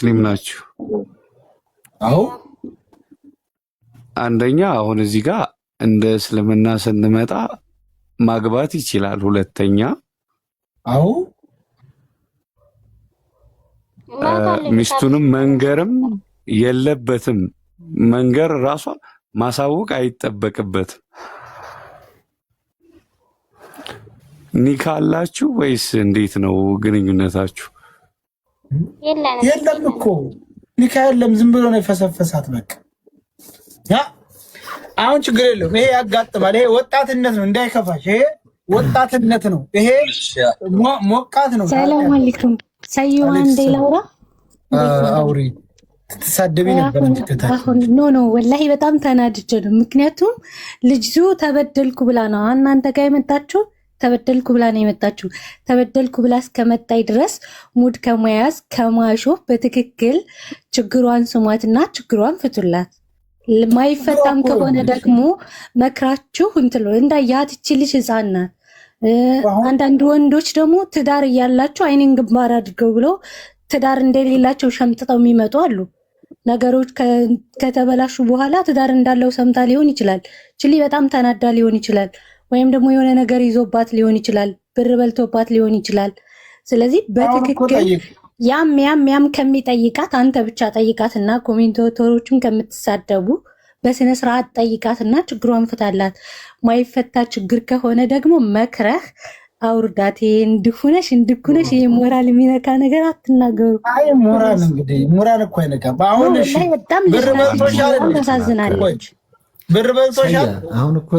ሙስሊም ናችሁ? አዎ አንደኛ አሁን እዚህ ጋር እንደ እስልምና ስንመጣ ማግባት ይችላል። ሁለተኛ አዎ ሚስቱንም መንገርም የለበትም። መንገር ራሷ ማሳወቅ አይጠበቅበትም። ኒካ አላችሁ ወይስ እንዴት ነው ግንኙነታችሁ? የለም እኮ ኒካ የለም። ዝም ብሎ ነው የፈሰፈሳት በቃ። ያ አሁን ችግር የለውም። ይሄ ያጋጥማል። ይሄ ወጣትነት ነው፣ እንዳይከፋሽ። ይሄ ወጣትነት ነው። ይሄ ሞቃት ነው። ሰላም አለይኩም ሰዩ አንዴ ላውራ አውሪ። ትሳደቢ ነበር አሁን ኖ ወላሂ በጣም ተናድጄ ነው። ምክንያቱም ልጅቱ ተበደልኩ ብላ ነው እናንተ ጋር የመጣችሁ። ተበደልኩ ብላ ነው የመጣችሁ። ተበደልኩ ብላ እስከመጣይ ድረስ ሙድ ከመያዝ ከማሾፍ በትክክል ችግሯን ስሟትና ችግሯን ፍቱላት። ማይፈታም ከሆነ ደግሞ መክራችሁ እንትሎ እንዳያት ይችልሽ ህፃን ናት። አንዳንድ ወንዶች ደግሞ ትዳር እያላቸው አይኔን ግንባር አድርገው ብለው ትዳር እንደሌላቸው ሸምጥጠው የሚመጡ አሉ። ነገሮች ከተበላሹ በኋላ ትዳር እንዳለው ሰምታ ሊሆን ይችላል። ችሊ በጣም ተናዳ ሊሆን ይችላል። ወይም ደግሞ የሆነ ነገር ይዞባት ሊሆን ይችላል። ብር በልቶባት ሊሆን ይችላል። ስለዚህ በትክክል ያም ከሚጠይቃት አንተ ብቻ ጠይቃትና ኮሜንታተሮችን ከምትሳደቡ በስነ ስርዓት ጠይቃትና ችግሯን ፍታላት። ማይፈታ ችግር ከሆነ ደግሞ መክረህ አውርዳቴ እንድኩነሽ ይሄ ሞራል የሚነካ ነገር አትናገሩ። አይ ሞራል እንግዲህ ሞራል እኮ አይነካም። አሁን እሺ ብር በልቶሻል፣ ታሳዝናለች። ብር በልቶሻል። አሁን እኮ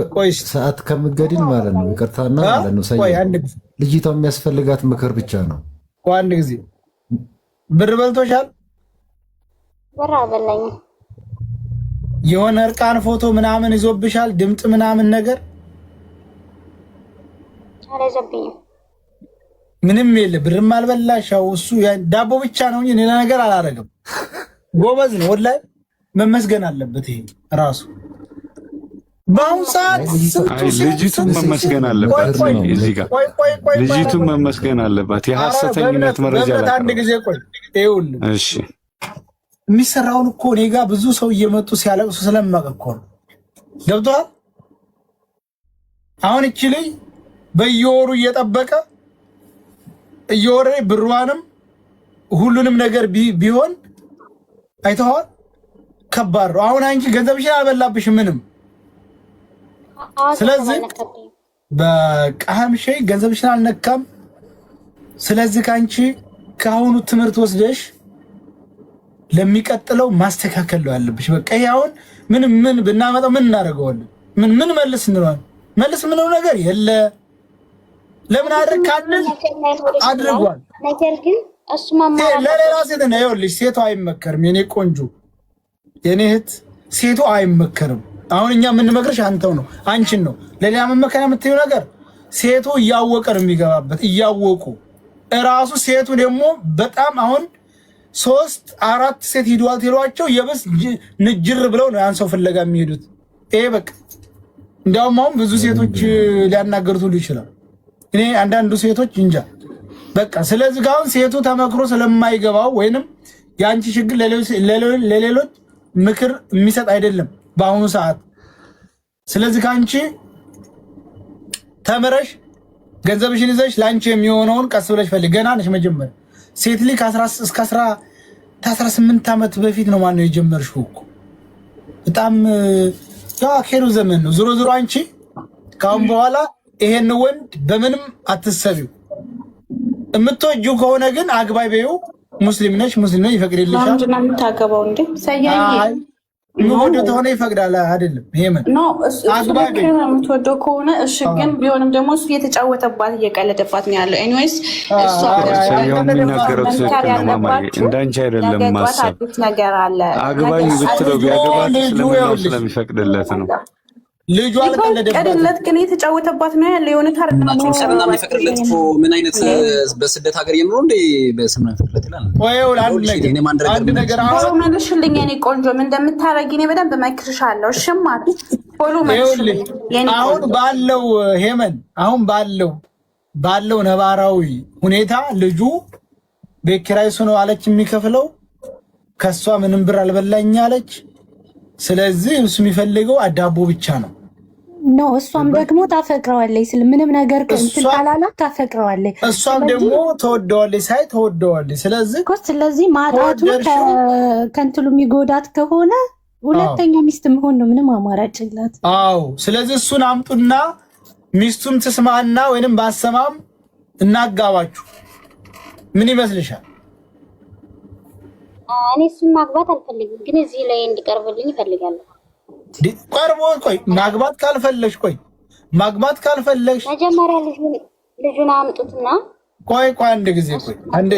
ሰዓት ከምገድል ማለት ነው። ይቅርታና ማለት ነው። ልጅቷ የሚያስፈልጋት ምክር ብቻ ነው። አንድ ጊዜ ብር በልቶሻል። ብር አበላኝ። የሆነ እርቃን ፎቶ ምናምን ይዞብሻል፣ ድምጽ ምናምን ነገር አለዘብኝ። ምንም የለ። ብርም አልበላሻው። እሱ ዳቦ ብቻ ነው እንጂ ሌላ ነገር አላደረገም። ጎበዝ ነው ወላሂ፣ መመስገን አለበት። ይሄ ራሱ በአሁኑ ሰዓት ልጅቱን መመስገን አለባት። እዚህ ጋር ልጅቱን መመስገን አለባት። የሐሰተኝነት መረጃ ላይ አንድ ጊዜ ቆይ ይኸውልህ፣ እሺ የሚሰራውን እኮ እኔ ጋር ብዙ ሰው እየመጡ ሲያለቅሱ ስለማውቅ እኮ ነው። ገብቶሃል? አሁን እቺ ልጅ በየወሩ እየጠበቀ እየወረ ብሯንም ሁሉንም ነገር ቢሆን አይተዋል። ከባድ ነው። አሁን አንቺ ገንዘብሽን አልበላብሽ ምንም። ስለዚህ በቃም ሸይ ገንዘብሽን አልነካም። ስለዚህ ካንቺ ከአሁኑ ትምህርት ወስደሽ ለሚቀጥለው ማስተካከል ነው ያለብሽ። በቃ ይሄ አሁን ምን ብናመጣው ምን እናደርገዋለን? ምን መልስ እንለዋለን? መልስ ምነው ነገር የለ። ለምን አድርግ ካልን አድርጓል። ነገር ግን እሱ ለሌላ ሴት ነው። ይኸውልሽ ሴቷ አይመከርም። የኔ ቆንጆ የኔ እህት ሴቷ አይመከርም። አሁን እኛ የምንመክርሽ አንተው ነው አንቺን ነው። ለሌላ መመከር የምትይው ነገር ሴቱ እያወቀ ነው የሚገባበት። እያወቁ እራሱ ሴቱ ደግሞ በጣም አሁን 3-4 ሴት ሂዷል ትሏቸው የበስ ንጅር ብለው ነው ያን ሰው ፍለጋ የሚሄዱት። ይሄ በቃ እንዲያውም አሁን ብዙ ሴቶች ሊያናገሩት ሁሉ ይችላል። እኔ አንዳንዱ ሴቶች እንጃ በቃ። ስለዚህ አሁን ሴቱ ተመክሮ ስለማይገባው ወይንም የአንቺ ችግር ለሌሎች ምክር የሚሰጥ አይደለም በአሁኑ ሰዓት። ስለዚህ ከአንቺ ተምረሽ ገንዘብሽን ይዘሽ ለአንቺ የሚሆነውን ቀስ ብለሽ ፈልግ። ገና ነሽ መጀመር። ሴት ልጅ እስከ 18 ዓመት በፊት ነው ማነው የጀመርሽው እኮ። በጣም ያው አኬሩ ዘመን ነው። ዞሮ አንቺ ካሁን በኋላ ይሄን ወንድ በምንም አትሰቢው። የምትወጂው ከሆነ ግን አግባይ በይው። ሙስሊም ነሽ፣ ሙስሊም ነው ይፈቅድልሻል። አንድ ነው የምታገባው እንዴ? ሰያይ የምትወደው ከሆነ ይፈቅዳል አይደለም? ይሄምን አግባይ በይው። የምትወደው ከሆነ እሺ። ግን ቢሆንም ደግሞ እሱ እየተጫወተባት እየቀለደባት ነው ያለው። ኤኒዌይስ እሱ የሚናገረው ትክክል ነው ማማዬ፣ እንዳንቺ አይደለም ማሰብ። አግባኝ ብትለው ቢያገባት ስለሚፈቅድለት ነው። ልጁ አልቀለደበት ግን የተጫወተባት ነው ያለው። የሆነ ታርክ ነው ሰላም የሚፈቅድለት እኮ ምን አይነት በስደት ሀገር የምሮ እንዴ በስምና ፍቅረት ይላል ወይ? አንድ ነገር አሁን መልሽልኝ የኔ ቆንጆ፣ ምን እንደምታረጊ እኔ በደንብ መክርሻለሁ። እሺማ ፎሎ መልሽልኝ። አሁን ባለው ሄመን አሁን ባለው ነባራዊ ሁኔታ ልጁ ቤት ኪራይ እሱ ነው አለች የሚከፍለው። ከሷ ምንም ብር አልበላኝ አለች። ስለዚህ እሱ የሚፈልገው ዳቦ ብቻ ነው። ኖ እሷም ደግሞ ታፈቅረዋለች። ስለ ምንም ነገር እንትን ካላላት ታፈቅረዋለች። እሷም ደግሞ ተወደዋለች፣ ተወደዋለች። ስለዚህ ማጣቱ ከእንትሉ የሚጎዳት ከሆነ ሁለተኛ ሚስት መሆን ነው። ምንም አማራጭ የላት። አዎ፣ ስለዚህ እሱን አምጡና ሚስቱን ትስማና ወይንም ባሰማም እናጋባችሁ። ምን ይመስልሻል? እኔ እሱን ማግባት አልፈልግም፣ ግን እዚህ ላይ እንዲቀርብልኝ እፈልጋለሁ። ቀርቦ ማግባት ካልፈለግሽ መጀመሪያ ልጁን አምጡትና አንድ ጊዜ አንድ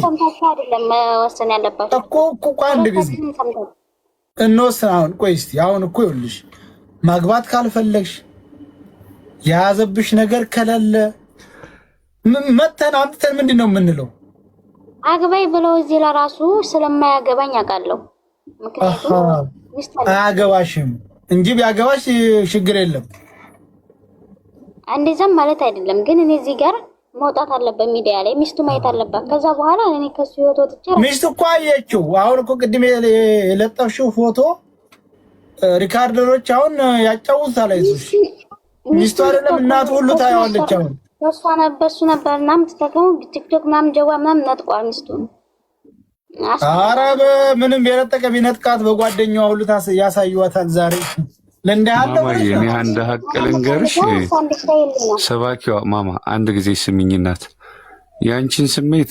ሰምታችሁ አይደለም መወሰን ያለባችሁ እኮ አንድ ጊዜ እንወስን። አሁን እኮ ይኸውልሽ ማግባት ካልፈለግሽ የያዘብሽ ነገር ከሌለ መተን አምጥተን ምንድን ነው የምንለው? አግባይ ብለው እዚህ ለራሱ ስለማያገባኝ አውቃለሁ። ምክንያቱም አያገባሽም እንጂ ቢያገባሽ ችግር የለም። እንደዛም ማለት አይደለም፣ ግን እኔ እዚህ ጋር መውጣት አለበት፣ ሚዲያ ላይ ሚስቱ ማየት አለባት። ከዛ በኋላ እኔ ከሱ ህይወት ወጥቼ ሚስቱ እኮ አየችው። አሁን እኮ ቅድም የለጠፍሽው ፎቶ ሪካርደሮች አሁን ያጫውታል። አይዞሽ ሚስቱ አይደለም እናቱ ሁሉ ታያዋለች። አሁን በሱ ነበርና የምትጠቀሙ ቲክቶክ ምናምን ጀዋ ምናምን ነጥቋል ሚስቱን። ኧረ ምንም የነጠቀ ቢነጥቃት በጓደኛዋ ሁሉ ያሳዩዋታል። ዛሬ እኔ አንድ ሀቅ ልንገርሽ፣ ሰባኪዋ ማማ አንድ ጊዜ ስሚኝ እናት፣ የአንቺን ስሜት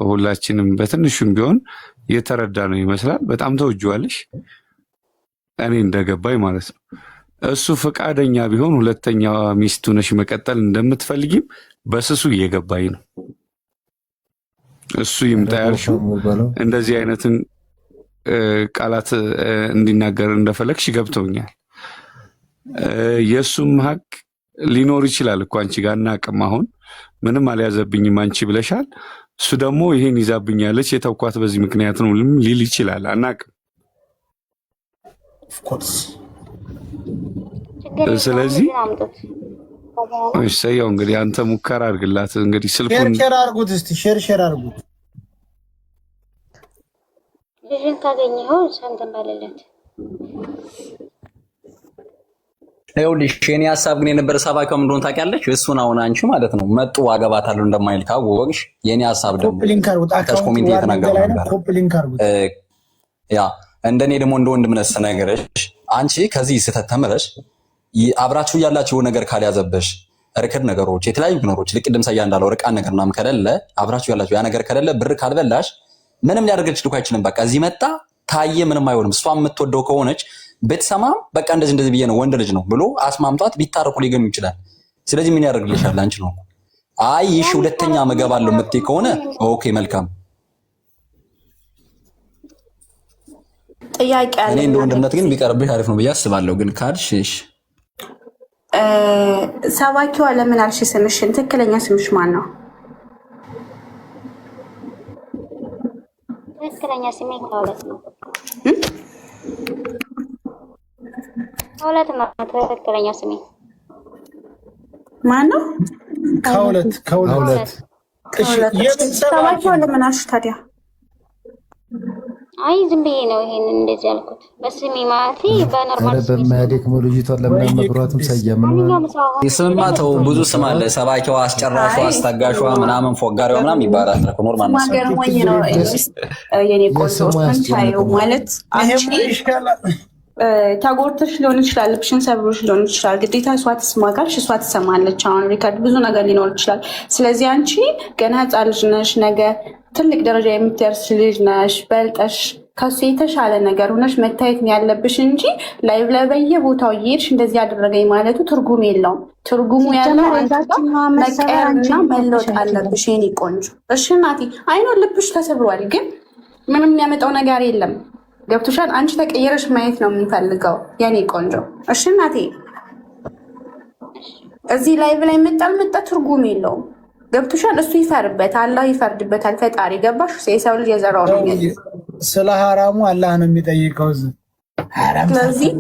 ሁላችንም በትንሹም ቢሆን የተረዳ ነው ይመስላል። በጣም ተወጅዋለሽ፣ እኔ እንደገባኝ ማለት ነው። እሱ ፈቃደኛ ቢሆን ሁለተኛ ሚስቱ ነሽ መቀጠል እንደምትፈልጊም በስሱ እየገባኝ ነው። እሱ ይምጣ ያልሽው እንደዚህ አይነትን ቃላት እንዲናገር እንደፈለግሽ ገብቶኛል። የእሱም ሀቅ ሊኖር ይችላል እኮ አንቺ ጋር እናቅም። አሁን ምንም አልያዘብኝም አንቺ ብለሻል። እሱ ደግሞ ይሄን ይዛብኛለች የተውኳት በዚህ ምክንያት ነው ሊል ይችላል። አናቅም። ስለዚህ ሰያው እንግዲህ አንተ ሙከራ አድርግላት። እንግዲህ ስልኩን ሼር አድርጉት፣ እስቲ ሼር አድርጉት። ልጅን ካገኘኸው ሰንተን ባለለት ይኸውልሽ የኔ ሀሳብ ግን የነበረ ሰባኪው ምን እንደሆነ ታውቂያለሽ? እሱን አሁን አንቺ ማለት ነው መጡ አገባታለሁ እንደማይል ካወቅሽ የኔ ሀሳብ ደግሞ ኮሜንት እየተናገሩ ነበር። ያ እንደኔ ደግሞ እንደ ወንድምነት ስነግርሽ አንቺ ከዚህ ስህተት ተምረሽ አብራችሁ ያላችሁ ነገር ካልያዘበሽ ርክድ ነገሮች የተለያዩ ነገሮች ልቅድም ሰያ እንዳለው ርቃን ነገር ምናምን ከሌለ አብራችሁ ያላችሁ ያ ነገር ከሌለ ብር ካልበላሽ ምንም ሊያደርግልሽ ልኮ አይችልም። በቃ እዚህ መጣ ታየ ምንም አይሆንም። እሷ የምትወደው ከሆነች ቤተሰማም በቃ እንደዚህ ብዬ ነው ወንድ ልጅ ነው ብሎ አስማምቷት ቢታረቁ ሊገኙ ይችላል። ስለዚህ ምን ያደርግልሻል? አንቺ ነው አይ እሺ ሁለተኛ መገባለሁ የምትይ ከሆነ ኦኬ መልካም። ጥያቄ አለ። እኔ እንደ ወንድምነት ግን ቢቀርብሽ አሪፍ ነው ብዬ አስባለሁ። ግን ካልሽ ሰባኪዋ ለምን አልሽ? ስምሽን ትክክለኛ ስምሽ ማን ነው? ትክክለኛ ስሜ ከሁለት ነው። ከሁለት ነው ትክክለኛ ስሜ ማን ነው? ከሁለት ሰባኪዋ ለምን አልሽ ታዲያ? አይ ዝም ብዬ ነው ይሄን እንደዚህ ያልኩት። በስሜ ማለቴ በኖርማል ስሜ በማያደክመው ልጅቷን ለምን መብራቱም ሰየምን ስምማ ተው ብዙ ስም አለ። ሰባኪዋ፣ አስጨራሿ፣ አስታጋሿ ምናምን ፎጋሪዋ ምናምን ይባላል። ኖርማል ነው። ማገርሞኝ ነው የኔ ቆንጆ ታየው ማለት አንቺ ተጎድተሽ ሊሆን ይችላል፣ ልብሽን ሰብሮሽ ሊሆን ይችላል። ግዴታ እሷ ትስማጋልሽ፣ እሷ ትሰማለች። አሁን ሪካርድ ብዙ ነገር ሊኖር ይችላል። ስለዚህ አንቺ ገና ህፃን ልጅ ነሽ፣ ነገ ትልቅ ደረጃ የምትደርስ ልጅ ነሽ። በልጠሽ ከሱ የተሻለ ነገር ሆነሽ መታየት ያለብሽ እንጂ ላይቭ ላይ በየቦታው እየሄድሽ እንደዚህ ያደረገኝ ማለቱ ትርጉም የለውም። ትርጉሙ ያለው መቀየርና መለወጥ አለብሽ የኔ ቆንጆ። እሺ እናቴ አይኖ ልብሽ ተሰብሯል፣ ግን ምንም የሚያመጣው ነገር የለም። ገብቶሻል? አንቺ ተቀየረሽ ማየት ነው የምንፈልገው የኔ ቆንጆ። እሺ እናቴ እዚህ ላይቭ ላይ መጣ ትርጉም የለውም። ገብቶሻል? እሱ ይፈርበት፣ አላህ ይፈርድበታል። ፈጣሪ ገባሽ? የሰው ልጅ የዘራው ነው። ስለ ሐራሙ አላህ ነው የሚጠይቀው። ስለዚህ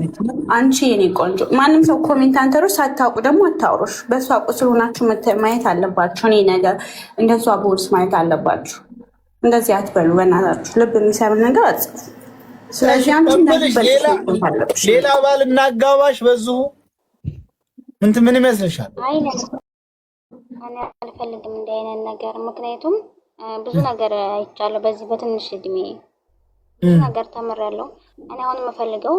አንቺ የኔ ቆንጆ ማንም ሰው ኮሜንታንተሮች ሳታውቁ ደግሞ አታውሩሽ። በእሷ ቁስል ሆናችሁ ማየት አለባችሁ። እኔ ነገር እንደሷ ቦርስ ማየት አለባችሁ። እንደዚህ አትበሉ በእናታችሁ። ልብ የሚሰብር ነገር አትጽፉ። ስለዚህ አንቺ ሌላ ባል እናጋባሽ በዙ ምን ይመስልሻል? አይ እኔ አልፈልግም እንዲህ አይነት ነገር። ምክንያቱም ብዙ ነገር አይቻለሁ በዚህ በትንሽ እድሜ ብዙ ነገር ተምሬያለሁ። እኔ አሁን የምፈልገው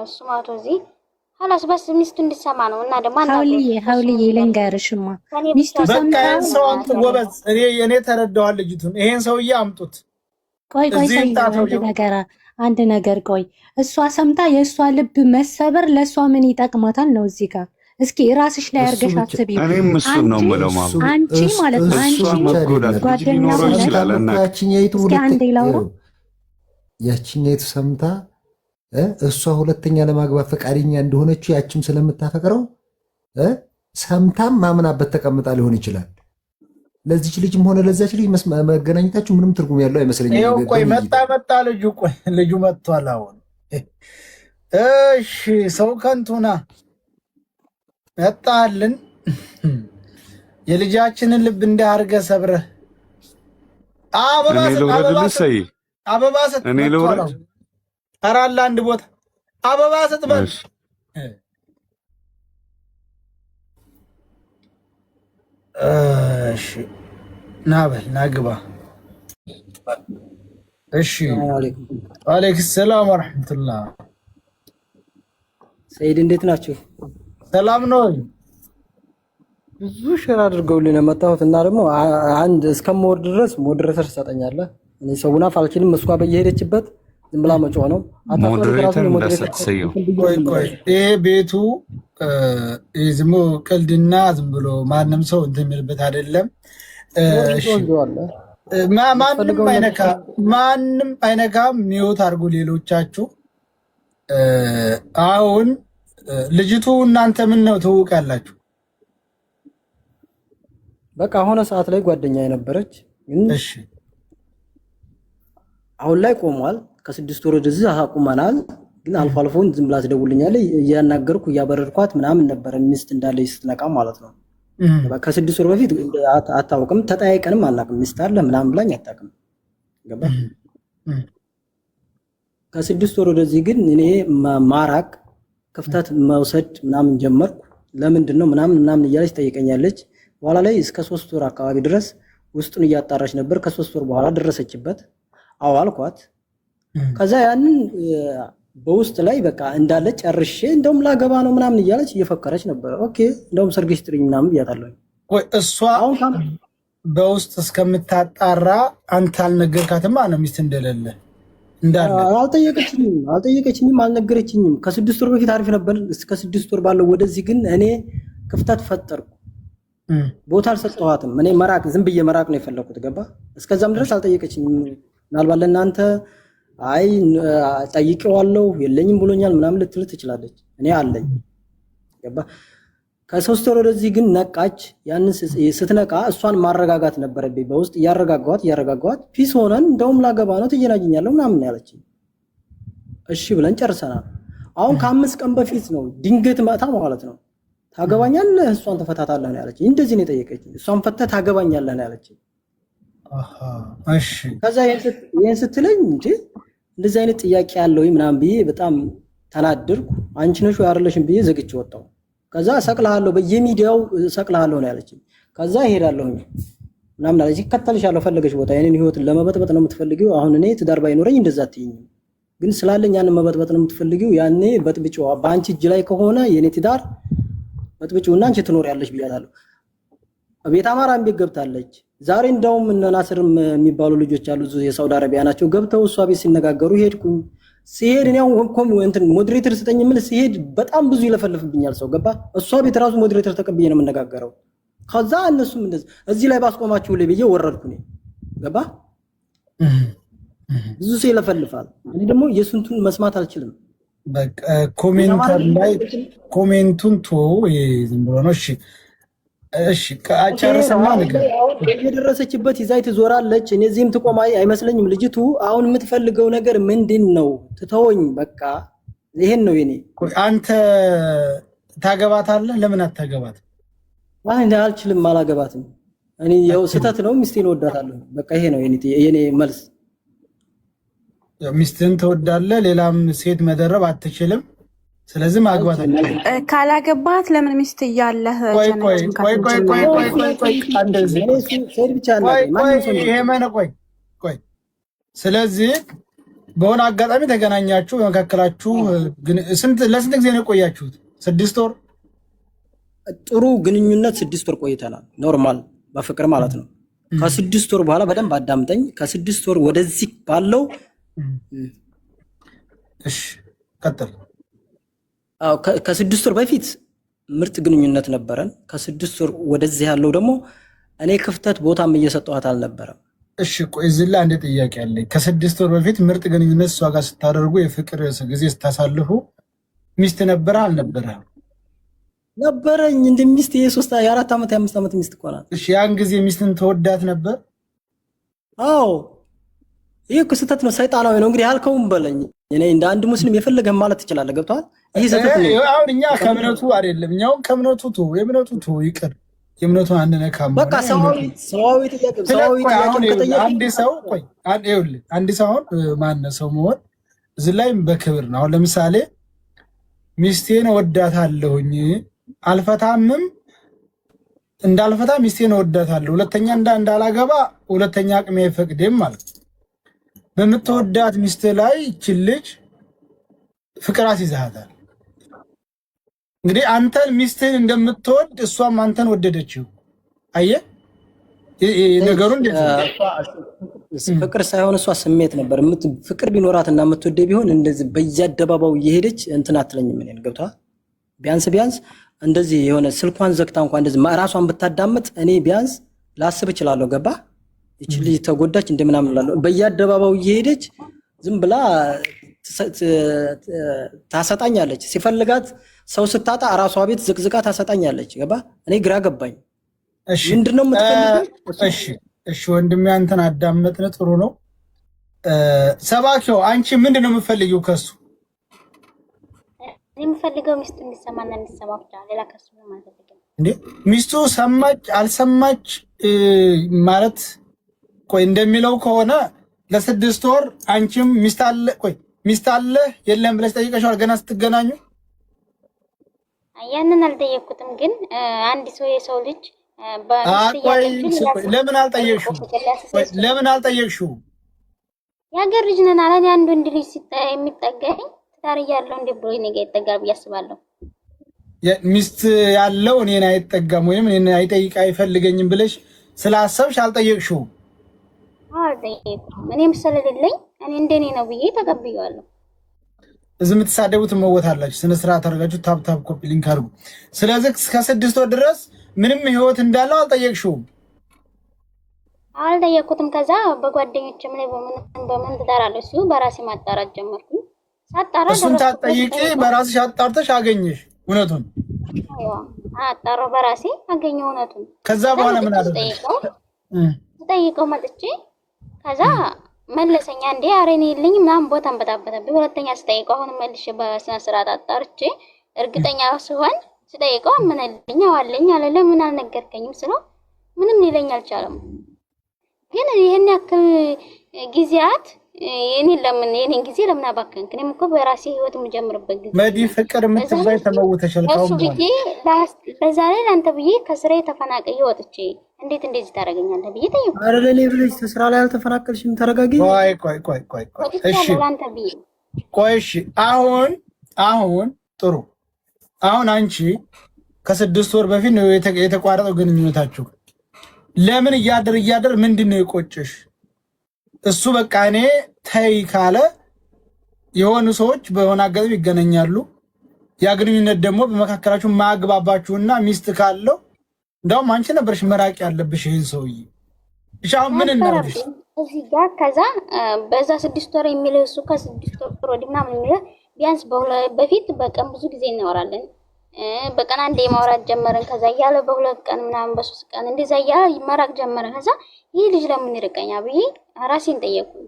እሱ ማለት እዚህ ሀላስ በስ ሚስቱ እንድትሰማ ነው። እና ደግሞ ሀውልዬ ልንገርሽማ ሚስቱ ሰምታ ሰው አንተ ጎበዝ እኔ ተረዳዋል ልጅቱን። ይሄን ሰውዬ አምጡት። ቆይ አንድ ነገር ቆይ እሷ ሰምታ የእሷ ልብ መሰበር ለእሷ ምን ይጠቅማታል ነው እዚህ ጋር እስኪ ራስሽ ላይ አርገሽ አስቢ። እኔም እሱን ነው የምለው ማለት አንቺ ማለት ነው አንቺ ጓደኛ ይችላል እና ያቺኛይቱ ሰምታ እሷ ሁለተኛ ለማግባት ፈቃደኛ እንደሆነች ያቺም ስለምታፈቅረው ሰምታም ማምናበት ተቀምጣ ሊሆን ይችላል። ለዚች ልጅም ሆነ ለዛች ልጅ መገናኘታችሁ ምንም ትርጉም ያለው አይመስለኝም። ይኸው ቆይ መጣ ልጁ ቆይ ልጁ መጥቷል አሁን። እሺ ሰው ከንቱና መጣልን የልጃችንን ልብ እንዳርገ ሰብረህ አበባ ስጥ እኔ ልውረድ አራላ አንድ ቦታ አበባ ስጥ በል እሺ ናበል ናግባ እሺ ወአለይኩም ሰላም ወራህመቱላህ ሰይድ እንዴት ናችሁ? ሰላም ነው። ብዙ ሼር አድርገውልኝ ነው መጣሁት እና ደግሞ አንድ እስከምወርድ ድረስ ሞዴሬተር ትሰጠኛለህ? እኔ ሰውና ፋልኪንም መስኳ በየሄደችበት ዝም ብላ መጮህ ነው። ሞዴሬተር እንዳሰጥሰየው ቆይ ይሄ ቤቱ ዝም ብሎ ቀልድና ዝም ብሎ ማንም ሰው እንትን የሚልበት አይደለም። ማንም አይነካም። ሚውት አድርጉ ሌሎቻችሁ። አሁን ልጅቱ እናንተ ምን ነው ትውቃላችሁ? በቃ ሆነ ሰዓት ላይ ጓደኛ የነበረች እሺ አሁን ላይ ቆሟል። ከ6 ወር ወደዚህ አቁመናል። ግን አልፎ አልፎ ዝም ብላ ትደውልኛለች። እያናገርኩ እያበረርኳት ምናምን ነበር ሚስት እንዳለች ስትነቃ ማለት ነው። ከ6 ወር በፊት አታውቅም፣ ተጠያይቀንም አናውቅም። ሚስት አለ ምናምን ብላኝ አታውቅም። ገባ ከ6 ወር ወደዚህ ግን እኔ ማራቅ ክፍተት መውሰድ ምናምን ጀመርኩ። ለምንድን ነው ምናምን እያለች ጠይቀኛለች። በኋላ ላይ እስከ 3 ወር አካባቢ ድረስ ውስጡን እያጣራች ነበር። ከ3 ወር በኋላ ደረሰችበት። አዎ አልኳት። ከዛ ያንን በውስጥ ላይ በቃ እንዳለ ጨርሼ እንደውም ላገባ ነው ምናምን እያለች እየፈከረች ነበር። ኦኬ እንደውም ሰርግሽ ጥሪኝ ምናምን ብያታለሁ። ወይ እሷ በውስጥ እስከምታጣራ አንተ አልነገርካትም? ነው ሚስት እንደሌለ እንዳለ አልጠየቀችኝም፣ አልነገረችኝም። ከ6 ወር በፊት አሪፍ ነበር። እስከ 6 ወር ባለው ወደዚህ ግን እኔ ክፍተት ፈጠርኩ። ቦታ አልሰጠኋትም። እኔ መራቅ ዝም ብዬ መራቅ ነው የፈለኩት። ገባ እስከዛም ድረስ አልጠየቀችኝም። ምናልባት ለእናንተ አይ ጠይቄዋለሁ የለኝም ብሎኛል ምናምን ልትል ትችላለች። እኔ አለኝ። ገባ ከ3 ወር ወደዚህ ግን ነቃች። ያንን ስትነቃ እሷን ማረጋጋት ነበረብኝ። በውስጥ እያረጋጋኋት ፒስ ሆነን እንደውም ላገባ ነው ትየናጅኛለሁ ምናምን ያለችኝ። እሺ ብለን ጨርሰናል። አሁን ከ5 ቀን በፊት ነው ድንገት መጣ ማለት ነው። ታገባኛለህ እሷን ተፈታታለህ ነው ያለችኝ። እንደዚህ ነው የጠየቀችኝ። እሷን ፈተህ ታገባኛለህ ነው ያለችኝ። እሺ ከዛ ይሄን ስትለኝ እንዴ እንደዚህ አይነት ጥያቄ ያለው ምናምን ብዬ በጣም ተናደርኩ። አንቺ ነሽ ወይ አይደለሽም ብዬ ዘግቼ ወጣሁ። ከዛ ሰቅልሃለሁ በየሚዲያው ሰቅልሃለሁ ነው ያለችኝ። ከዛ እሄዳለሁ ምናምን አለችኝ። ከተልሻለሁ ፈለገሽ ቦታ የኔን ህይወት ለመበጥበጥ ነው የምትፈልጊው። አሁን እኔ ትዳር ባይኖረኝ እንደዛ አትይኝም። ግን ስላለኝ ያንን መበጥበጥ ነው የምትፈልጊው። ያኔ በጥብጪው በአንቺ እጅ ላይ ከሆነ የኔ ትዳር በጥብጪውና አንቺ ትኖሪያለሽ ብያታለሁ። ቤት አማራን ቤት ገብታለች። ዛሬ እንደውም እነ ናስር የሚባሉ ልጆች አሉ የሳውዲ አረቢያ ናቸው። ገብተው እሷ ቤት ሲነጋገሩ ሄድኩኝ። ሲሄድ እኔ እንትን ሞዴሬተር ስጠኝ የምል ሲሄድ በጣም ብዙ ይለፈልፍብኛል ሰው። ገባ እሷ ቤት ራሱ ሞዴሬተር ተቀብዬ ነው የምነጋገረው። ከዛ እነሱም እንደዚህ እዚህ ላይ ባስቆማችሁ ላይ ብዬ ወረድኩ። ገባ ብዙ ሰው ይለፈልፋል። እኔ ደግሞ የስንቱን መስማት አልችልም። በቃ ኮሜንተር ላይ ኮሜንቱን ዝም ብሎ ነው። እሺ ከአጨረሰማ ነገር የደረሰችበት ይዛይ ትዞራለች። እኔ እዚህም ትቆም አይመስለኝም ልጅቱ። አሁን የምትፈልገው ነገር ምንድን ነው? ትተወኝ በቃ ይሄን ነው የኔ። አንተ ታገባታለህ? ለምን አታገባትም? አልችልም፣ አላገባትም። እኔ ያው ስህተት ነው ሚስቴን እወዳታለሁ። በቃ ይሄ ነው የኔ መልስ። ሚስትን ትወዳለህ፣ ሌላም ሴት መደረብ አትችልም። ስለዚህ ማግባት ካላገባት ለምን ሚስት እያለህ ስለዚህ በሆነ አጋጣሚ ተገናኛችሁ፣ በመካከላችሁ ለስንት ጊዜ ነው የቆያችሁት? 6 ወር ጥሩ ግንኙነት 6 ወር ቆይተናል። ኖርማል በፍቅር ማለት ነው። ከ6 ወር በኋላ በደንብ አዳምጠኝ። ከ6 ወር ወደዚህ ባለው እሺ ቀጥል። ከ6 ወር በፊት ምርጥ ግንኙነት ነበረን። ከ6 ወር ወደዚህ ያለው ደግሞ እኔ ክፍተት ቦታም እየሰጠኋት አልነበረም። እሺ ቆይ እዚህ ላይ አንድ ጥያቄ አለኝ። ከ6 ወር በፊት ምርጥ ግንኙነት እሷ ጋር ስታደርጉ የፍቅር ጊዜ ስታሳልፉ ሚስት ነበረ አልነበረ? ነበረኝ። እንደ ሚስት የ4 ዓመት የ5 ዓመት ሚስት እኮ ናት። እሺ ያን ጊዜ ሚስትን ተወዳት ነበር? አዎ። ይሄ እኮ ስህተት ነው፣ ሰይጣናዊ ነው። እንግዲህ ያልከውም በለኝ። እኔ እንደ አንድ ሙስሊም የፈለገህ ማለት ትችላለህ። ገብቶሃል? ይሄ ስህተት ነው። አሁን እኛ ከእምነቱ አይደለም፣ እኛው ከእምነቱ የእምነቱ ይቅር፣ የእምነቱን አንድ ነካም። በቃ ሰዋዊ ጥያቄ አንድ ሰው አሁን ማነው ሰው መሆን እዚህ ላይ በክብር ነው። አሁን ለምሳሌ ሚስቴን ወዳታለሁኝ አልፈታምም፣ እንዳልፈታ ሚስቴን ወዳታለሁ፣ ሁለተኛ እንዳላገባ ሁለተኛ አቅሜ አይፈቅድም ማለት ነው። በምትወዳት ሚስት ላይ ይህች ልጅ ፍቅር አስይዘሃታል። እንግዲህ አንተን ሚስትህን እንደምትወድ እሷም አንተን ወደደችው። አየህ ነገሩ እንዴት ነው? ፍቅር ሳይሆን እሷ ስሜት ነበር። ፍቅር ቢኖራትና የምትወደው ቢሆን እንደዚህ በየአደባባዩ እየሄደች እንትን አትለኝም። እኔን ገብቶሃል? ቢያንስ እንደዚህ የሆነ ስልኳን ዘግታ እንኳን እንደዚህ ራሷን ብታዳምጥ እኔ ቢያንስ ላስብ እችላለሁ። ገባ? እቺ ልጅ ተጎዳች እንደምናምን እላለሁ። በየአደባባዩ እየሄደች ዝም ብላ ታሰጣኛለች። ሲፈልጋት ሰው ስታጣ ራሷ ቤት ዝቅዝቃ ታሰጣኛለች። ገባ? እኔ ግራ ገባኝ። ምንድነው የምትፈልገው? እሺ ወንድሜ አንተን አዳመጥን፣ ጥሩ ነው። ሰባኪው አንቺ ምንድነው የምትፈልጊው ከሱ? እኔ የምፈልገው ሚስቱ እንዲሰማና እንዲሰማ ብቻ፣ ሌላ ከሱ ነው ማለት ነው። እንዴ ሚስቱ ሰማች አልሰማች ማለት ቆይ እንደሚለው ከሆነ ለ6 ወር አንቺም ሚስት አለ የለም ብለሽ ጠይቀሻል ገና ስትገናኙ? ያንን አልጠየቅኩትም፣ ግን አንድ ሰው የሰው ልጅ ለምን አልጠየቅሽው? የሀገር ልጅ ነን አለ። አንዱ ወንድ ልጅ የሚጠጋኝ ትዳር ያለው እንደ ብሎ እኔ ጋር ይጠጋል ብዬ አስባለሁ። ሚስት ያለው እኔን አይጠጋም ወይም እኔን አይፈልገኝም ብለሽ ስላሰብሽ አልጠየቅሽው? አልጠየቅኩም። እኔም ስለሌለኝ እኔ እንደኔ ነው ብዬ ተቀብያለሁ። እዚህ የምትሳደቡት መወታላችሁ፣ ስነ ስርዓት አድርጋችሁ ታፕ ኮፒ ሊንክ አድርጉ። ስለዚህ እስከ 6 ወር ድረስ ምንም ህይወት እንዳለው አልጠየቅሽውም? አልጠየቅኩትም። ከዛ በጓደኞችም ላይ በምን ትዳራለህ እሱ በራሴ ማጣራት ጀመርኩ። ሳጣራ እሱን ታጠይቂ በራስሽ አጣርተሽ አገኘሽ እውነቱን? አጣራው በራሴ አገኘው እውነቱን። ከዛ በኋላ ምን አደረግሽ? ጠይቀው መጥቼ ከዛ መለሰኛ እንዴ አሬኔ ይልኝ ምናምን ቦታ አንበጣበጠብኝ። ሁለተኛ ስጠይቀው አሁን መልሼ በስነ ስርዓት አጣርቼ እርግጠኛ ስሆን ስጠይቀው አመነልኝ። አዋለኝ አለ። ለምን አልነገርከኝም ስለው ምንም ሊለኝ አልቻለም። ግን ይሄን ያክል ጊዜያት የኔን ጊዜ ለምን አባከንክ? እኔም እኮ በራሴ ህይወት የምጀምርበት ጊዜ መዲ ፍቅር የምትባይ ተመውተሻል። በዛ ላይ ለአንተ ብዬ ከስራዬ ተፈናቅዬ ወጥቼ እንዴት እንደዚህ ታደርገኛለህ ብዬ ጠየቁ። አረ ለኔ ብለሽ ከስራ ላይ አልተፈናቀልሽም። ተረጋጊ። ቆይ እሺ አሁን ጥሩ። አሁን አንቺ ከ6 ወር በፊት ነው የተቋረጠው ግንኙነታችሁ። ለምን እያደር ምንድን ነው የቆጨሽ? እሱ በቃ እኔ ተይ ካለ የሆኑ ሰዎች በሆነ አጋጣሚ ይገናኛሉ። ያ ግንኙነት ደግሞ በመካከላችሁ ማግባባችሁና ሚስት ካለው እንደውም አንቺ ነበርሽ መራቅ ያለብሽ ይሄን ሰውዬ። እሺ አሁን ምን እናድርግሽ? እዚህ ጋር ከዛ በዛ 6 ወር የሚለው እሱ ከ6 ወር ወዲህ ምናምን የሚለው ቢያንስ በፊት በቀን ብዙ ጊዜ እናወራለን። በቀን አንዴ ማውራት ጀመረን። ከዛ እያለ በ2 ቀን ምናምን በ3 ቀን እንደዛ እያለ መራቅ ጀመረ። ከዛ ይህ ልጅ ለምን ይርቀኛል ብዬ ራሴን ጠየቅኩኝ።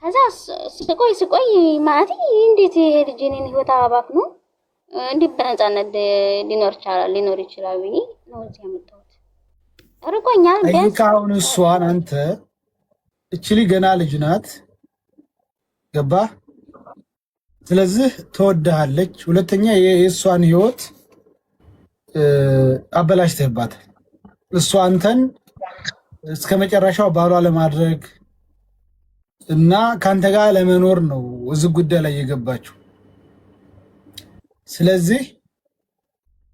ከዛ ስቆይ ማለት እንዴት ይሄ ልጅ እኔን ህይወት አባክኖ እንዴት በነፃነት ሊኖር ይችላል ብዬ ነው እዚህ ያመጣሁት። ርቆኛል። ቢያንስ አሁን እሷን አንተ እችሊ ገና ልጅ ናት፣ ገባ? ስለዚህ ትወድሃለች። ሁለተኛ የእሷን ህይወት አበላሽተህባታል። እሷ አንተን እስከ መጨረሻው ባሏ ለማድረግ እና ካንተ ጋር ለመኖር ነው እዚህ ጉዳይ ላይ የገባችው። ስለዚህ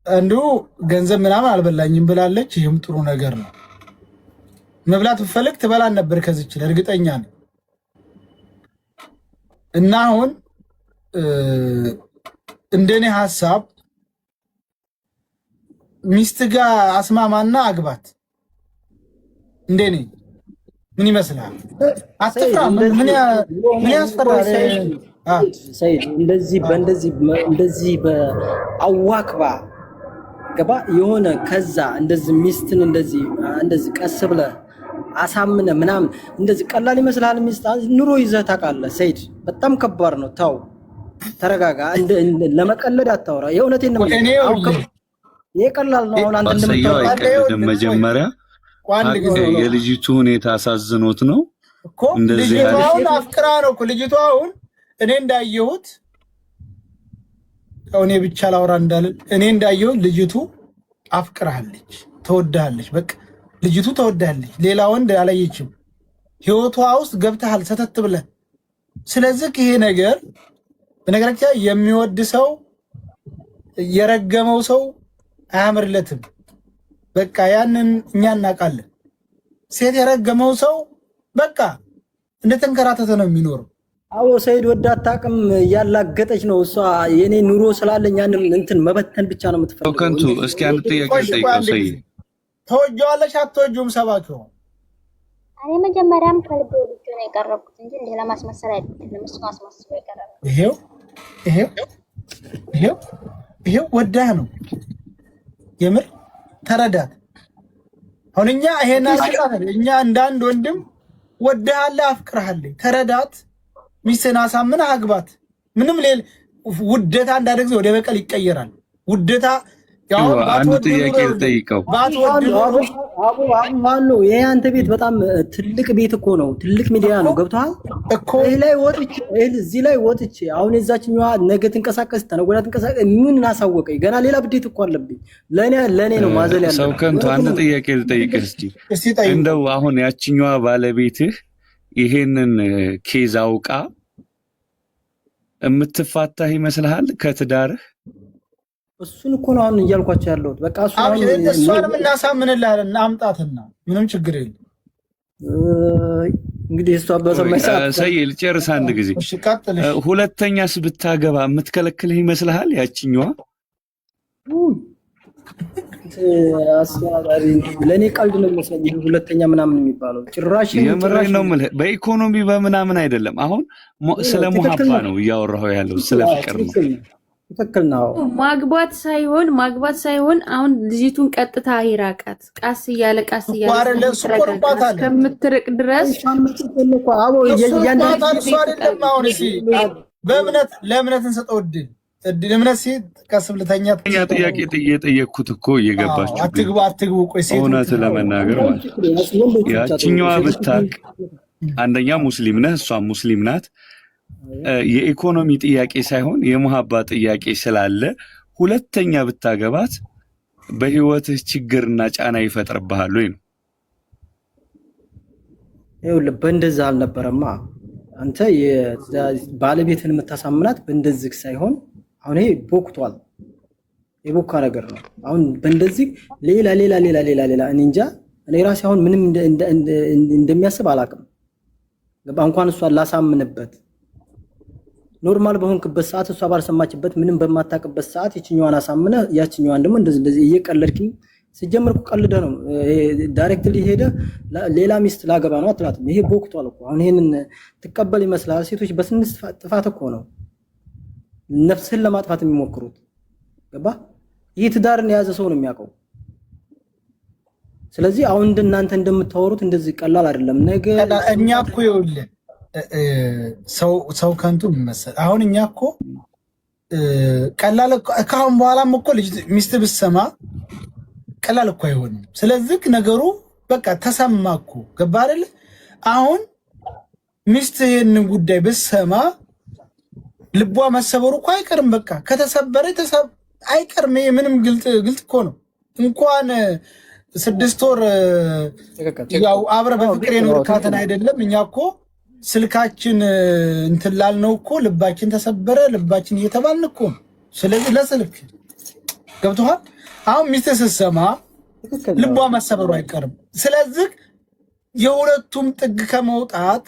አንዱ ገንዘብ ምናምን አልበላኝም ብላለች። ይህም ጥሩ ነገር ነው። መብላት ብፈልግ ትበላን ነበር ከዚች እርግጠኛ ነኝ። እና አሁን እንደኔ ሐሳብ ሚስት ጋር አስማማና አግባት። እንደኔ ምን ይመስላል? አትፍራ። ምን ያስፈራል? ሰይድ እንደዚህ በአዋክባ ገባ የሆነ ከዛ እንደዚህ ሚስትን እንደዚህ ቀስ ብለህ አሳምነህ ምናምን እንደዚህ ቀላል ይመስላል? ሚስት ኑሮ ይዘህ ታውቃለህ? ሰይድ በጣም ከባድ ነው። ተው ተረጋጋ። ለመቀለድ አታውራ። የእውነቴን ነው። ይሄ ቀላል ነው። አሁን አንተ እንደምታውቀው መጀመሪያ የልጅቱ ሁኔታ አሳዝኖት ነው እኮ ልጅቷ አሁን አፍቅራ ነው እኮ ልጅቷ አሁን እኔ እንዳየሁት እኔ ብቻ ላውራ እንዳልን እኔ እንዳየሁት ልጅቱ አፍቅራለች፣ ተወዳለች። በቃ ልጅቱ ተወዳለች፣ ሌላ ወንድ አላየችም። ህይወቷ ውስጥ ገብተሃል ሰተት ብለህ። ስለዚህ ይሄ ነገር በነገራችን የሚወድ ሰው የረገመው ሰው አያምርለትም። በቃ ያንን እኛ እናውቃለን። ሴት የረገመው ሰው በቃ እንደተንከራተተ ነው የሚኖረው። አዎ ሰይድ ወዳ አታውቅም፣ ያላገጠች ነው እሷ። የኔ ኑሮ ስላለኝ ያንን እንትን መበተን ብቻ ነው የምትፈልገው። ከንቱ እስኪ አንድ ጥያቄ ጠይቀው። ሰይድ ተወጂዋለሽ አትወጂውም? ሰባኪው እኔ መጀመሪያም ከልቤ ልጅ ነው የቀረብኩት እንጂ እንደ ለማስመሰል አይደለም። እሱ አስመስሎ የቀረበው ይሄው ወዳህ ነው የምር ተረዳት። አሁን እኛ ይሄን አስቀራለ እኛ እንዳንድ ወንድም ወዳሃለ አፍቅርሃለ ተረዳት። ሚስትን አሳምነህ አግባት። ምንም ሌላ ውደታ እንዳደግዘ ወደ በቀል ይቀየራል። ውደታ ያው አንድ ጥያቄ ልጠይቀው። ማን ነው ይሄ? አንተ ቤት በጣም ትልቅ ቤት እኮ ነው፣ ትልቅ ሚዲያ ነው። ገብቶሃል እኮ እዚህ ላይ ወጥቼ አሁን የዛችኛዋ ነገ ትንቀሳቀስ ተነጎዳ ትንቀሳቀስ ምን አሳወቀኝ? ገና ሌላ ብዴት እኮ አለብኝ። ለኔ ነው ማዘል ያለው። ሰው ከንቱ አንድ ጥያቄ ልጠይቅህ እስቲ። እንደው አሁን ያችኛዋ ባለቤትህ ይሄንን ኬዝ አውቃ የምትፋታህ ይመስልሃል ከትዳርህ? እሱን እኮ ነው አሁን እያልኳቸው ያለሁት። በቃ እሷንም እናሳምንልሃለን፣ አምጣትና ምንም ችግር የለም። እንግዲህ እሷ በሰማይ ሰዓት ሰይ ልጨርስ አንድ ጊዜ። ሁለተኛስ ብታገባ የምትከለክልህ ይመስልሃል ያችኛዋ? ለእኔ ቀልድ ነው የሚመስለኝ ሁለተኛ ምናምን የሚባለው። ጭራሽ የምሬን ነው የምልህ። በኢኮኖሚ በምናምን አይደለም። አሁን ስለ ሙሀባ ነው እያወራሁ ያለው፣ ስለ ፍቅር ነው። ትክክል ነው። ማግባት ሳይሆን አሁን ልጅቱን ቀጥታ ይራቃት። ቃስ እያለ እስከምትርቅ ድረስ ለእምነት እንሰጠው እድል እምነት ሴት ቀስ ብለተኛ ጥያቄ የጠየቅኩት እኮ እየገባችሁ አትግቡ። ቆይ ሴት እውነት ለመናገር ማለት ያችኛዋ ብታቅ አንደኛ ሙስሊም ነህ፣ እሷ ሙስሊም ናት። የኢኮኖሚ ጥያቄ ሳይሆን የሙሀባ ጥያቄ ስላለ ሁለተኛ ብታገባት በህይወትህ ችግርና ጫና ይፈጥርብሃል ወይ ነው? ይኸውልህ በእንደዛ አልነበረማ። አንተ ባለቤትን የምታሳምናት በእንደዚህ ሳይሆን አሁን ይሄ ቦክቷል፣ የቦካ ነገር ነው። አሁን በእንደዚህ ሌላ እኔ እንጃ። እኔ ራሴ አሁን ምንም እንደሚያስብ አላውቅም። እንኳን እሷን ላሳምንበት ኖርማል በሆንክበት ሰዓት እሷ ባልሰማችበት ምንም በማታውቅበት ሰዓት የችኛዋን አሳምነ ያችኛዋን ደግሞ እንደዚህ እየቀለድክኝ ሲጀምር እኮ ቀልደህ ነው ዳይሬክትሊ ሄደ ሌላ ሚስት ላገባ ነው አትላትም። ይሄ ቦክቷል እኮ። አሁን ይሄንን ትቀበል ይመስላል? ሴቶች በስንት ጥፋት እኮ ነው ነፍስህን ለማጥፋት የሚሞክሩት። ገባ? ይሄ ትዳርን የያዘ ሰው ነው የሚያውቀው። ስለዚህ አሁን እናንተ እንደምታወሩት እንደዚህ ቀላል አይደለም። ነገ እኛ እኮ ይኸውልህ ሰው ከንቱ የሚመስል አሁን እኛ እኮ ቀላል ካሁን በኋላም እኮ ልጅ ሚስት ብትሰማ ቀላል እኮ አይሆንም። ስለዚህ ነገሩ በቃ ተሰማኩ ገባ አይደል? አሁን ሚስት ይሄንን ጉዳይ ብትሰማ ልቧ መሰበሩ እኮ አይቀርም። በቃ ከተሰበረ አይቀርም። ይሄ ምንም ግልጽ እኮ ነው። እንኳን 6 ወር ያው አብረ በፍቅር የኖርካትን አይደለም እኛ እኮ ስልካችን እንትን ላልነው እኮ ልባችን ተሰበረ ልባችን እየተባልን እኮ። ስለዚህ ለስልክ ገብቶሃል። አሁን ሚስት ስትሰማ ልቧ መሰበሩ አይቀርም። ስለዚህ የሁለቱም ጥግ ከመውጣት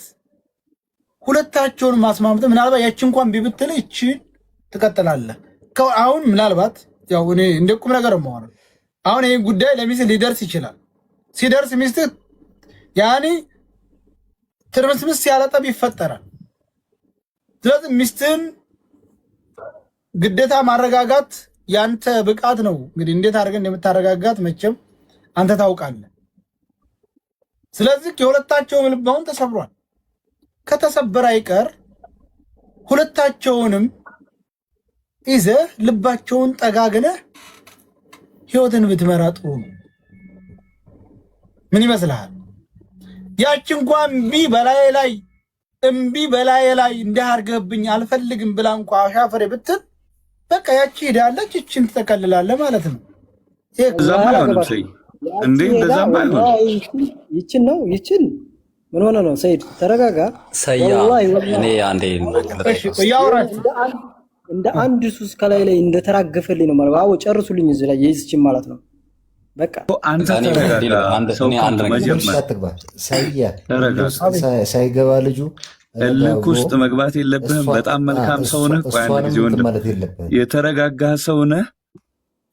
ሁለታቸውን ማስማማት ምናልባት ያቺ እንኳን ቢብትል እቺ ትቀጥላለህ። አሁን ምናልባት ያው እኔ እንደ ቁም ነገር ነው። አሁን ይሄ ጉዳይ ለሚስት ሊደርስ ይችላል። ሲደርስ ሚስት ያኔ ትርምስምስ ያለ ጠብ ይፈጠራል። ስለዚህ ሚስትን ግዴታ ማረጋጋት ያንተ ብቃት ነው። እንግዲህ እንዴት አድርገን እንደምታረጋጋት መቼም አንተ ታውቃለህ። ስለዚህ የሁለታቸውም ልብ አሁን ተሰብሯል። ከተሰበረ አይቀር ሁለታቸውንም ይዘህ ልባቸውን ጠጋግነህ ህይወትን ብትመራ ጥሩ ነው። ምን ይመስልሃል? ያቺ እንኳን እምቢ በላይ ላይ እንዳርገብኝ አልፈልግም ብላ እንኳን አሻፈሬ ብትል በቃ ያቺ ሄዳለች፣ እቺን ትጠቀልላለህ ማለት ነው። ይችን ነው ይችን ምን ሆነ ነው? ሰይድ ተረጋጋ። እኔ አንዴ እንደ አንድ ሱስ ከላይ ላይ እንደተራገፈልኝ ነው ማለት። አዎ ጨርሱልኝ እዚህ ላይ ይዝችን ማለት ነው። በቃ አንተ ሳይገባ ልጁ እልክ ውስጥ መግባት የለብህም። በጣም መልካም ሰው ነህ። የተረጋጋ ሰው ነህ።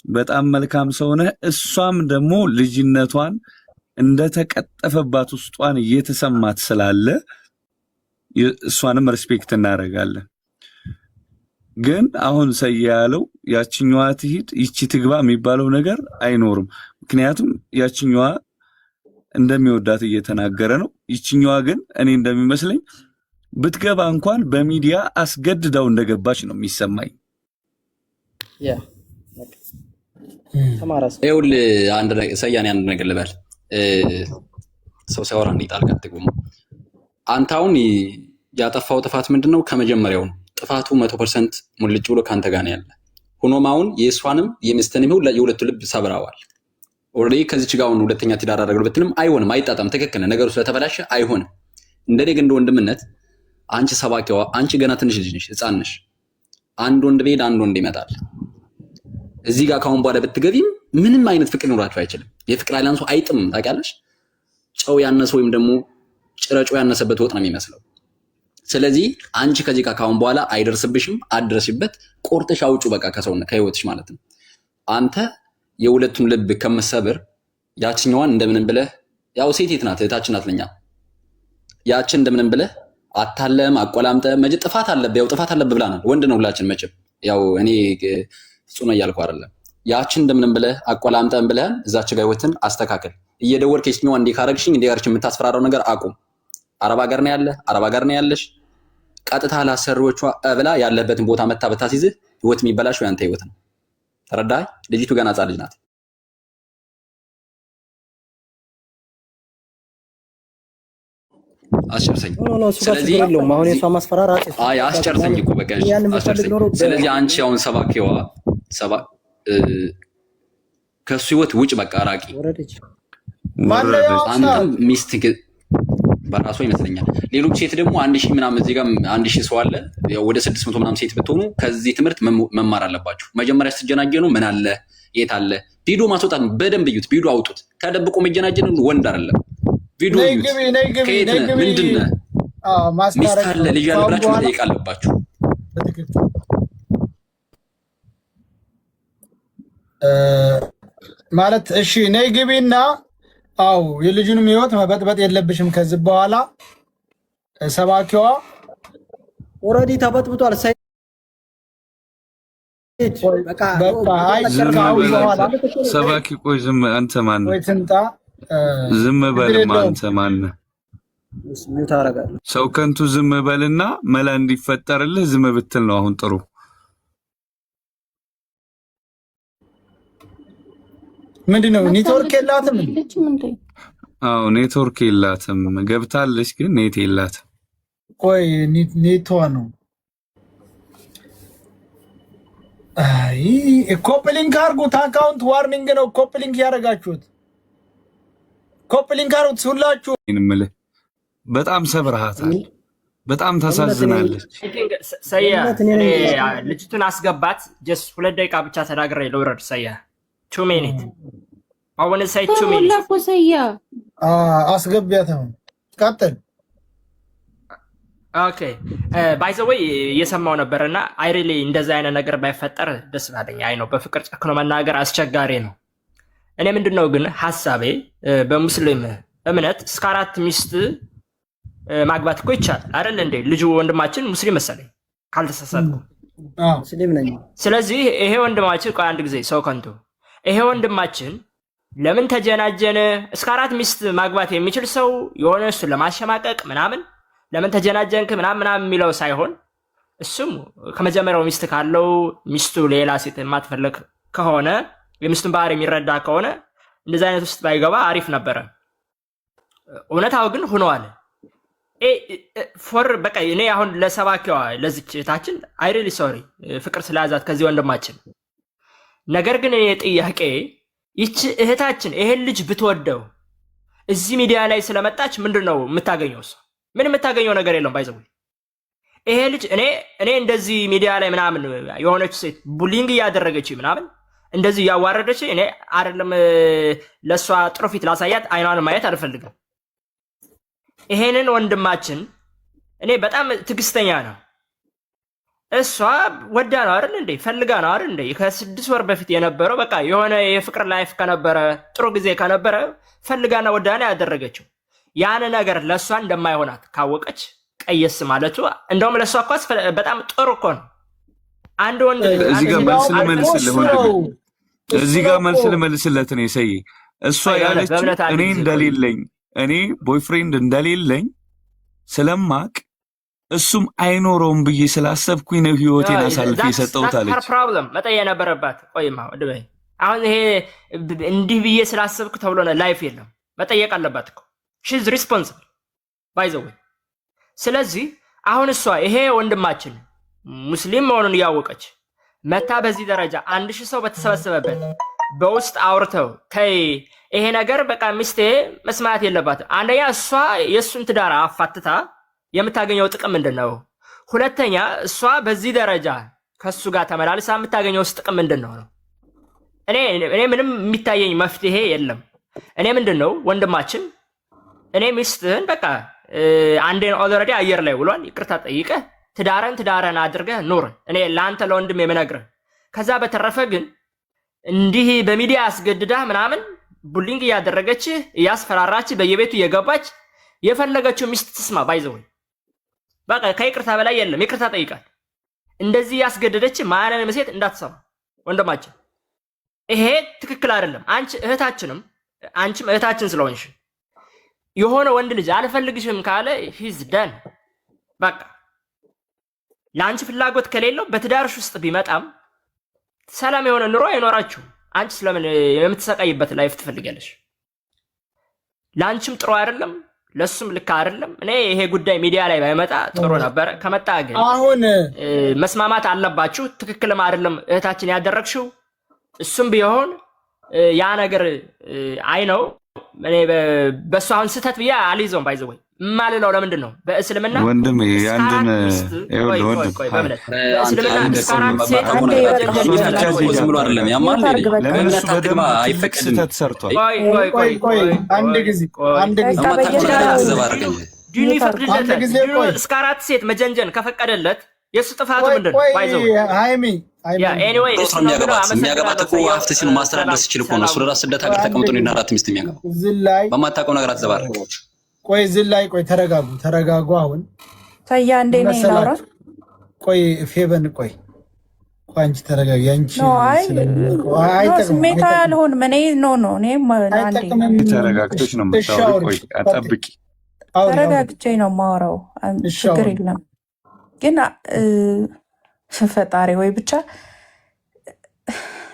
በጣም መልካም ሰው ነህ። እሷም ደግሞ ልጅነቷን እንደተቀጠፈባት ውስጧን እየተሰማት ስላለ እሷንም ሪስፔክት እናደርጋለን። ግን አሁን ሰያ ያለው ያችኛዋ ትሂድ ይቺ ትግባ የሚባለው ነገር አይኖርም። ምክንያቱም ያችኛዋ እንደሚወዳት እየተናገረ ነው። ይችኛዋ ግን እኔ እንደሚመስለኝ ብትገባ እንኳን በሚዲያ አስገድዳው እንደገባች ነው የሚሰማኝ። ይኸውልህ ሰያኔ አንድ ነገር ልበል። ሰው ሲያወራ እንዲጣል ከትጉም አንተ አሁን ያጠፋው ጥፋት ምንድነው? ከመጀመሪያው ነው ጥፋቱ 100% ሙልጭ ብሎ ካንተ ጋር ነው ያለ። ሆኖም አሁን የእሷንም የሚስትንም የሁለቱ ልብ ሰብራዋል። ኦልሬዲ ከዚች ጋር አሁን ሁለተኛ ትዳር አደረገው ብትልም አይሆንም፣ አይጣጣም። ትክክል ነገሩ ስለተበላሸ አይሆንም። እንደኔ ግን እንደ ወንድምነት አንቺ ሰባኪዋ፣ አንቺ ገና ትንሽ ልጅ ነሽ፣ ህፃን ነሽ። አንድ ወንድ ቤድ አንድ ወንድ ይመጣል። እዚህ ጋር ካሁን በኋላ ብትገቢም ምንም አይነት ፍቅር ኖራችሁ አይችልም። የፍቅር አይላንሱ አይጥም። ታውቂያለሽ፣ ጨው ያነሰ ወይም ደግሞ ጭረጮ ያነሰበት ወጥ ነው የሚመስለው። ስለዚህ አንቺ ከዚህ ጋር ካሁን በኋላ አይደርስብሽም፣ አድረሽበት፣ ቆርጥሽ አውጩ በቃ ከህይወትሽ ማለት ነው። አንተ የሁለቱም ልብ ከመሰበር ያችኛዋን እንደምንም ብለህ ያው ሴት ናት እህታችን ናት ለኛ ያችን እንደምንም ብለህ አታለም አቆላምጠ መጀ ጥፋት አለብህ፣ ያው ጥፋት አለብህ ብላናል። ወንድ ነው ሁላችን መቼም ያው እኔ ጽኑ እያልኩ አይደለም። ያችን እንደምንም ብለህ አቆላምጠን ብለህን እዛች ጋር ህይወትን አስተካክል። እየደወልክ የትኛዋ እንዲህ ካረግሽኝ እንዲህ ያርች የምታስፈራራው ነገር አቁም። አረብ ሀገር ነው ያለ፣ አረብ ሀገር ነው ያለሽ። ቀጥታ ላሰሪዎቿ ብላ ያለበትን ቦታ መታ በታሲዝህ ህይወት የሚበላሽው ያንተ ህይወት ነው። ተረዳኸኝ? ልጅቱ ገና ህፃን ልጅ ናት። አስጨርሰኝ። ስለዚህ አሁን የሷ ማስፈራራት አስጨርሰኝ እኮ በቃ አስጨርሰኝ። ስለዚህ አንቺ አሁን ሰባኪዋ ከሱ ህይወት ውጭ በቃ ራቂ። አንተም ሚስት በራሷ ይመስለኛል። ሌሎች ሴት ደግሞ 1000 ምናምን እዚህ ጋር 1000 ሰው አለ። ያው ወደ 600 ምናምን ሴት ብትሆኑ ከዚህ ትምህርት መማር አለባችሁ። መጀመሪያ ስትጀናጀኑ ምን አለ የት አለ ቪዲዮ ማስወጣት ነው። በደንብ እዩት፣ ቪዲዮ አውጡት። ተደብቆ መጀናጀኑ ወንድ አይደለም። ቪዲዮ እዩት። ከየት ነህ? ምንድን ነህ? ሚስት አለ ልጅ ያለ ብላችሁ መጠየቅ አለባችሁ። ማለት እሺ ነይ ግቢና አው የልጁንም ህይወት መበጥበጥ የለብሽም። ከዚህ በኋላ ሰባኪዋ ኦሬዲ ተበጥብጧል። ሰባኪ ቆይ ዝም አንተ ማን ነህ? ዝም በልማ አንተ ማን ነህ? ሰው ከንቱ ዝም በልና መላ እንዲፈጠርልህ ዝም ብትል ነው አሁን ጥሩ። ምንድነው ኔትወርክ የላትም? አዎ ኔትወርክ የላትም። ገብታለች ግን ኔት የላትም። ቆይ ኔቷ ነው። አይ ኮፕሊንክ አድርጉት። አካውንት ዋርኒንግ ነው። ኮፕሊንክ ያደረጋችሁት ኮፕሊንክ አድርጉት ሁላችሁ። እምልህ በጣም ሰብረሃታል። በጣም ታሳዝናለች። ሰያ ልጅቱን አስገባት። ጀስት 2 ደቂቃ ብቻ ተናግሬ ልውረድ። ሰያ 2 ሚኒት አሁን ሳይ 2 ሚኒት ሰያ አስገቢያት። አሁን ቀጥል። ኦኬ ባይ ዘ ወይ እየሰማው ነበርና አይ ሪሊ እንደዛ አይነት ነገር ባይፈጠር ደስ ባለኝ። አይ ነው በፍቅር ጨክኖ መናገር አስቸጋሪ ነው። እኔ ምንድነው ግን ሐሳቤ በሙስሊም እምነት እስከ 4 ሚስት ማግባት እኮ ይቻላል አይደል እንዴ? ልጁ ወንድማችን ሙስሊም መሰለኝ ካልተሳሳትኩ። ሙስሊም ነኝ። ስለዚህ ይሄ ወንድማችን ቆይ አንድ ጊዜ ሰው ከንቱ ይሄ ወንድማችን ለምን ተጀናጀነ? እስከ 4 ሚስት ማግባት የሚችል ሰው የሆነ እሱን ለማሸማቀቅ ምናምን ለምን ተጀናጀንክ ምናምን የሚለው ሳይሆን እሱም ከመጀመሪያው ሚስት ካለው ሚስቱ ሌላ ሴት የማትፈልግ ከሆነ የሚስቱን ባህሪ የሚረዳ ከሆነ እንደዚህ አይነት ውስጥ ባይገባ አሪፍ ነበረ። እውነታው ግን ሆኗል። ፎር በቃ እኔ አሁን ለሰባኪዋ ለዚች እህታችን አይ ሪሊ ሶሪ ፍቅር ስለያዛት ከዚህ ወንድማችን። ነገር ግን እኔ ጥያቄ ይቺ እህታችን ይሄን ልጅ ብትወደው እዚህ ሚዲያ ላይ ስለመጣች ምንድነው የምታገኘው? እሷ ምን የምታገኘው ነገር የለም። ባይዘው ይሄ ልጅ እኔ እንደዚህ ሚዲያ ላይ ምናምን የሆነች ሴት ቡሊንግ እያደረገች ምናምን እንደዚህ እያዋረደች እኔ አይደለም ለሷ ጥሩ ፊት ላሳያት አይኗን ማየት አልፈልግም። ይሄንን ወንድማችን እኔ በጣም ትግስተኛ ነው። እሷ ወዳ ነው አይደል እንዴ? ፈልጋ ነው አይደል እንዴ? ከ6 ወር በፊት የነበረው በቃ የሆነ የፍቅር ላይፍ ከነበረ ጥሩ ጊዜ ከነበረ ፈልጋና ወዳ ነው ያደረገችው። ያን ነገር ለሷ እንደማይሆናት ካወቀች ቀየስ ማለቱ እንደውም ለሷ እኮ በጣም ጥሩ እኮ ነው። አንድ ወንድ እዚህ ጋር መልስ ልመልስልህ ወንድም፣ እዚህ ጋር መልስ ልመልስለት ነው ሰይ እሷ ያለችው እኔ እንደሌለኝ እኔ ቦይፍሬንድ እንደሌለኝ ስለማቅ እሱም አይኖረውም ብዬ ስላሰብኩኝ ነው ህይወቴን አሳልፌ የሰጠሁት አለች። ፕሮብለም መጠየቅ ነበረባት። ቆይማ ወድበይ አሁን ይሄ እንዲህ ብዬ ስላሰብኩ ተብሎ ነው ላይፍ የለም መጠየቅ አለባት እኮ ሺዝ ሪስፖንሲብል ባይ ዘ ወይ። ስለዚህ አሁን እሷ ይሄ ወንድማችን ሙስሊም መሆኑን እያወቀች መታ በዚህ ደረጃ 1000 ሰው በተሰበሰበበት በውስጥ አውርተው ተይ ይሄ ነገር በቃ ሚስቴ መስማት የለባት። አንደኛ እሷ የሱን ትዳር አፋትታ የምታገኘው ጥቅም ምንድነው? ሁለተኛ እሷ በዚህ ደረጃ ከሱ ጋር ተመላልሳ የምታገኘው ጥቅም ምንድነው? እኔ ምንም የሚታየኝ መፍትሄ የለም። እኔ ምንድነው ወንድማችን እኔ ሚስትህን በቃ አንዴን ኦልሬዲ አየር ላይ ውሏል፣ ይቅርታ ጠይቀህ ትዳረን አድርገህ ኑር። እኔ ለአንተ ለወንድም የምነግርህ። ከዛ በተረፈ ግን እንዲህ በሚዲያ አስገድዳ ምናምን ቡሊንግ እያደረገች እያስፈራራች በየቤቱ እየገባች የፈለገችው ሚስት ትስማ። ባይዘው በቃ ከይቅርታ በላይ የለም። ይቅርታ ጠይቃል። እንደዚህ ያስገደደች ማንንም ሴት እንዳትሰማ ወንድማችን፣ ይሄ ትክክል አይደለም። አንቺም እህታችን ስለሆንሽ የሆነ ወንድ ልጅ አልፈልግሽም ካለ ሂዝ ደን በቃ ለአንቺ ፍላጎት ከሌለው በትዳርሽ ውስጥ ቢመጣም ሰላም የሆነ ኑሮ አይኖራችሁም። አንቺ ስለምን የምትሰቃይበት ላይፍ ትፈልጋለሽ? ለአንቺም ጥሩ አይደለም፣ ለሱም ልክ አይደለም። እኔ ይሄ ጉዳይ ሚዲያ ላይ ባይመጣ ጥሩ ነበር። ከመጣ ግን አሁን መስማማት አለባችሁ። ትክክልም አይደለም እህታችን ያደረግሽው። እሱም ቢሆን ያ ነገር አይ ነው እኔ በሱ አሁን ስህተት ብዬ አልይዘውም። ባይዘው ማልለው ለምንድን ነው በእስልምና ወንድም ያንድን ወንድም ስህተት ሰርቷል። እስከ 4 ሴት መጀንጀን ከፈቀደለት የእሱ ጥፋቱ ምንድን ነው? ባይዘው የሚያገባት እኮ ሀብት ሲሉ ማስተዳደር ሲችል እኮ ነው። እሱ ለራስ ስደት ሀገር ተቀምጦ ነው 4 ሚስት የሚያገባው። በማታውቀው ነገር አትዘባረቅ። ቆይ ቆይ ተረጋጉ። አሁን ታያ እንዴ ነው ይላራ። ቆይ ፌበን ቆይ አንቺ ተረጋጊ። አንቺ ስሜታ ያልሆን ምን ነው እኔ ተረጋግተሽ ነው የምታወሪው። ቆይ አጠብቂ። ተረጋግቼ ነው የማወራው። ችግር የለም ግን ፈጣሪ ወይ ብቻ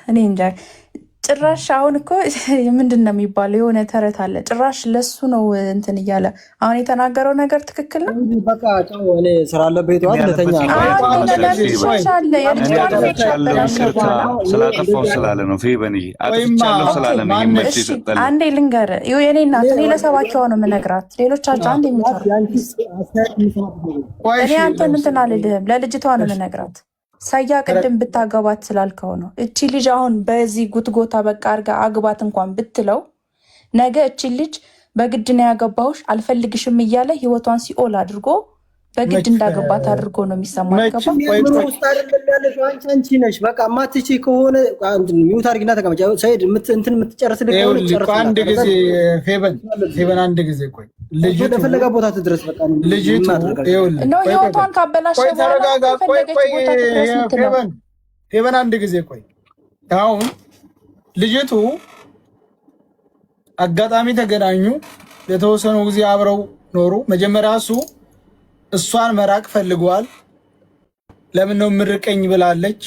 እኔ እንጃ ጭራሽ አሁን እኮ ምንድን ነው የሚባለው? የሆነ ተረት አለ። ጭራሽ ለሱ ነው እንትን እያለ አሁን የተናገረው ነገር ትክክል ነው። በቃ ጫው እኔ ስራ አለበት ይተዋል ለተኛ ስላጠፋው ስላለ ነው ፌበን አጥፍቻለሁ ስላለ ነው ይመች ይሰጣል። አንዴ ልንገር የኔ እናት እኔ ለሰባኪዋ ነው የምነግራት። ሌሎቻችሁ አንዴ የሚታሩ እኔ አንተን እንትን አልልህም፣ ለልጅቷ ነው የምነግራት። ሳያ ቅድም ብታገባት ስላልከው ነው። እቺ ልጅ አሁን በዚህ ጉትጎታ በቃ አርጋ አግባት እንኳን ብትለው ነገ እቺ ልጅ በግድ ነው ያገባሁሽ አልፈልግሽም እያለ ህይወቷን ሲኦል አድርጎ በግድ እንዳገባት አድርጎ ነው የሚሰማው። አንቺ ነሽ በቃ ማትቺ ከሆነ ሚውት አድርጊና ተቀመጫ። ሰይድ እንትን የምትጨርስልኝ ከሆነ ጨርስ። አንድ ጊዜ ፌበን አንድ ጊዜ ቆይ ልጅ ለፈለጋ ቦታ ትድረስ። በቃ ልጅ ነው ህይወቷን ካበላሽ ፌበን አንድ ጊዜ ቆይ። አሁን ልጅቱ አጋጣሚ ተገናኙ፣ የተወሰኑ ጊዜ አብረው ኖሩ። መጀመሪያ እሷን መራቅ ፈልጓል። ለምን ነው ምርቀኝ ብላለች።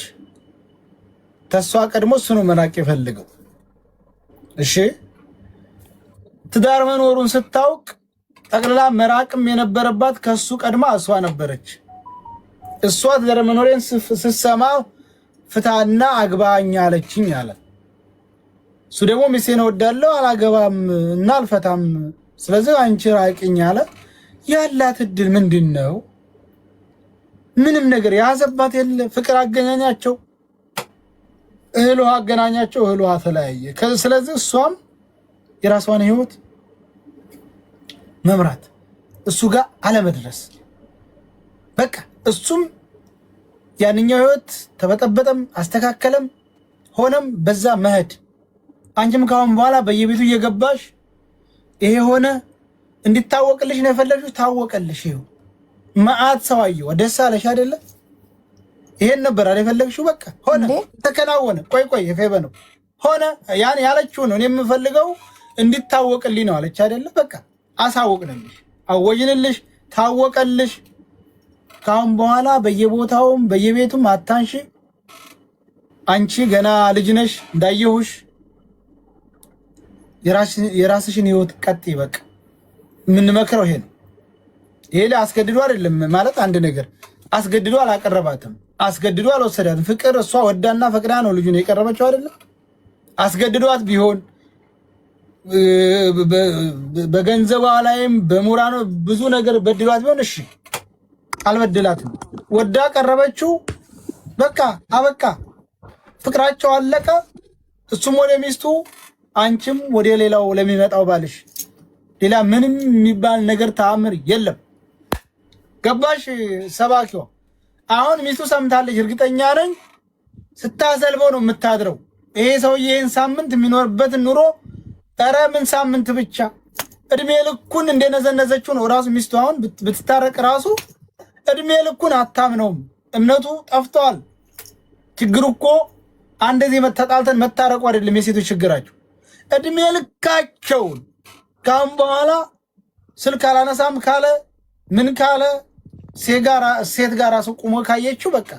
ተሷ ቀድሞ እሱ ነው መራቅ የፈልገው። እሺ ትዳር መኖሩን ስታውቅ ጠቅላላ መራቅም የነበረባት ከሱ ቀድማ እሷ ነበረች። እሷ ትዳር መኖሬን ስትሰማ ፍታና አግባኝ አለችኝ አለ። እሱ ደግሞ ሚስቴን እወዳለሁ አላገባም እና አልፈታም፣ ስለዚህ አንቺ ራቂኝ አለ። ያላት እድል ምንድነው? ምንም ነገር ያዘባት የለ። ፍቅር አገናኛቸው፣ እህል ውሃ አገናኛቸው፣ እህል ውሃ ተለያየ። ስለዚህ እሷም የራሷን ህይወት መምራት፣ እሱ ጋር አለመድረስ በቃ። እሱም ያንኛው ህይወት ተበጠበጠም አስተካከለም ሆነም በዛ መሄድ። አንቺም ካሁን በኋላ በየቤቱ እየገባሽ ይሄ ሆነ እንዲታወቅልሽ ነው የፈለግሽው፣ ታወቀልሽ። ይኸው መዓት ሰው አየሁ። ደስ አለሽ አይደለ? ይሄን ነበር አይደል የፈለግሽው? በቃ ሆነ፣ ተከናወነ። ቆይ የፌበ ነው ሆነ። ያን ያለችው ነው እኔ የምፈልገው እንዲታወቅልኝ ነው አለች አይደለ? በቃ አሳወቅንልሽ፣ አወጅንልሽ፣ ታወቀልሽ። ካሁን በኋላ በየቦታውም በየቤቱም አታንሺ። አንቺ ገና ልጅ ነሽ እንዳየሁሽ። የራስሽን ህይወት ቀጥይ። በቃ የምንመክረው ይሄ ነው። ይሄ ላይ አስገድዶ አይደለም ማለት አንድ ነገር አስገድዶ አላቀረባትም፣ አስገድዶ አልወሰዳትም። ፍቅር እሷ ወዳና ፈቅዳ ነው ልጁን የቀረበችው አይደለም። አስገድዷት ቢሆን በገንዘቧ ላይም በሙራኑ ብዙ ነገር በድሏት ቢሆን እሺ፣ አልበድላትም። ወዳ ቀረበችው፣ በቃ አበቃ። ፍቅራቸው አለቀ። እሱም ወደ ሚስቱ፣ አንቺም ወደ ሌላው ለሚመጣው ባልሽ። ሌላ ምንም የሚባል ነገር ተአምር የለም። ገባሽ? ሰባኪዋ አሁን ሚስቱ ሰምታለች፣ እርግጠኛ ነኝ። ስታሰልበው ነው የምታድረው። ይሄ ሰውዬ ይህን ሳምንት የሚኖርበትን ኑሮ ኧረ ምን ሳምንት ብቻ እድሜ ልኩን እንደነዘነዘችው ነው ራሱ። ሚስቱ አሁን ብትታረቅ ራሱ እድሜ ልኩን አታምነውም። እምነቱ ጠፍቷል። ችግሩ እኮ እንደዚህ ተጣልተን መታረቁ አይደለም የሴቶች ችግራቸው፣ እድሜ ልካቸውን ካሁን በኋላ ስልክ አላነሳም ካለ ምን ካለ ሴት ጋር ራሱ ቁሞ ካየችው በቃ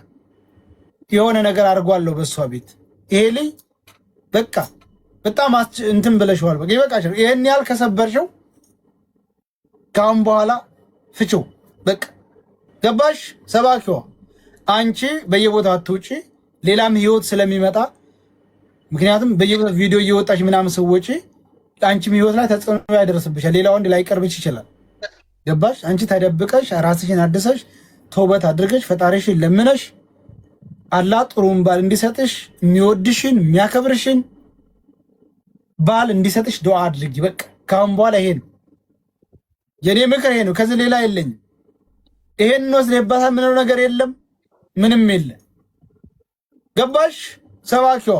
የሆነ ነገር አድርጓለሁ በሷ ቤት። ይሄ ልጅ በቃ በጣም እንትን ብለሽዋል። በቃ ይበቃሽ። ይሄን ያህል ከሰበርሽው ካሁን በኋላ ፍቺው በቃ። ገባሽ? ሰባኪዋ አንቺ በየቦታው አትውጪ፣ ሌላም ህይወት ስለሚመጣ። ምክንያቱም በየቦታው ቪዲዮ እየወጣሽ ምናምን ሰዎች አንቺም ህይወት ላይ ተጽዕኖ ያደርስብሻል። ሌላ ወንድ ላይቀርብሽ ይችላል። ገባሽ? አንቺ ተደብቀሽ ራስሽን አድሰሽ ተውበት አድርገሽ ፈጣሪሽን ለምነሽ አላህ ጥሩን ባል እንዲሰጥሽ፣ የሚወድሽን የሚያከብርሽን ባል እንዲሰጥሽ ዱዓ አድርጊ። በቃ ካሁን በኋላ ይሄ ነው የኔ ምክር፣ ይሄ ነው። ከዚህ ሌላ የለኝም። ይሄን ወስደህባታ ምንም ነገር የለም፣ ምንም የለ። ገባሽ? ሰባኪዋ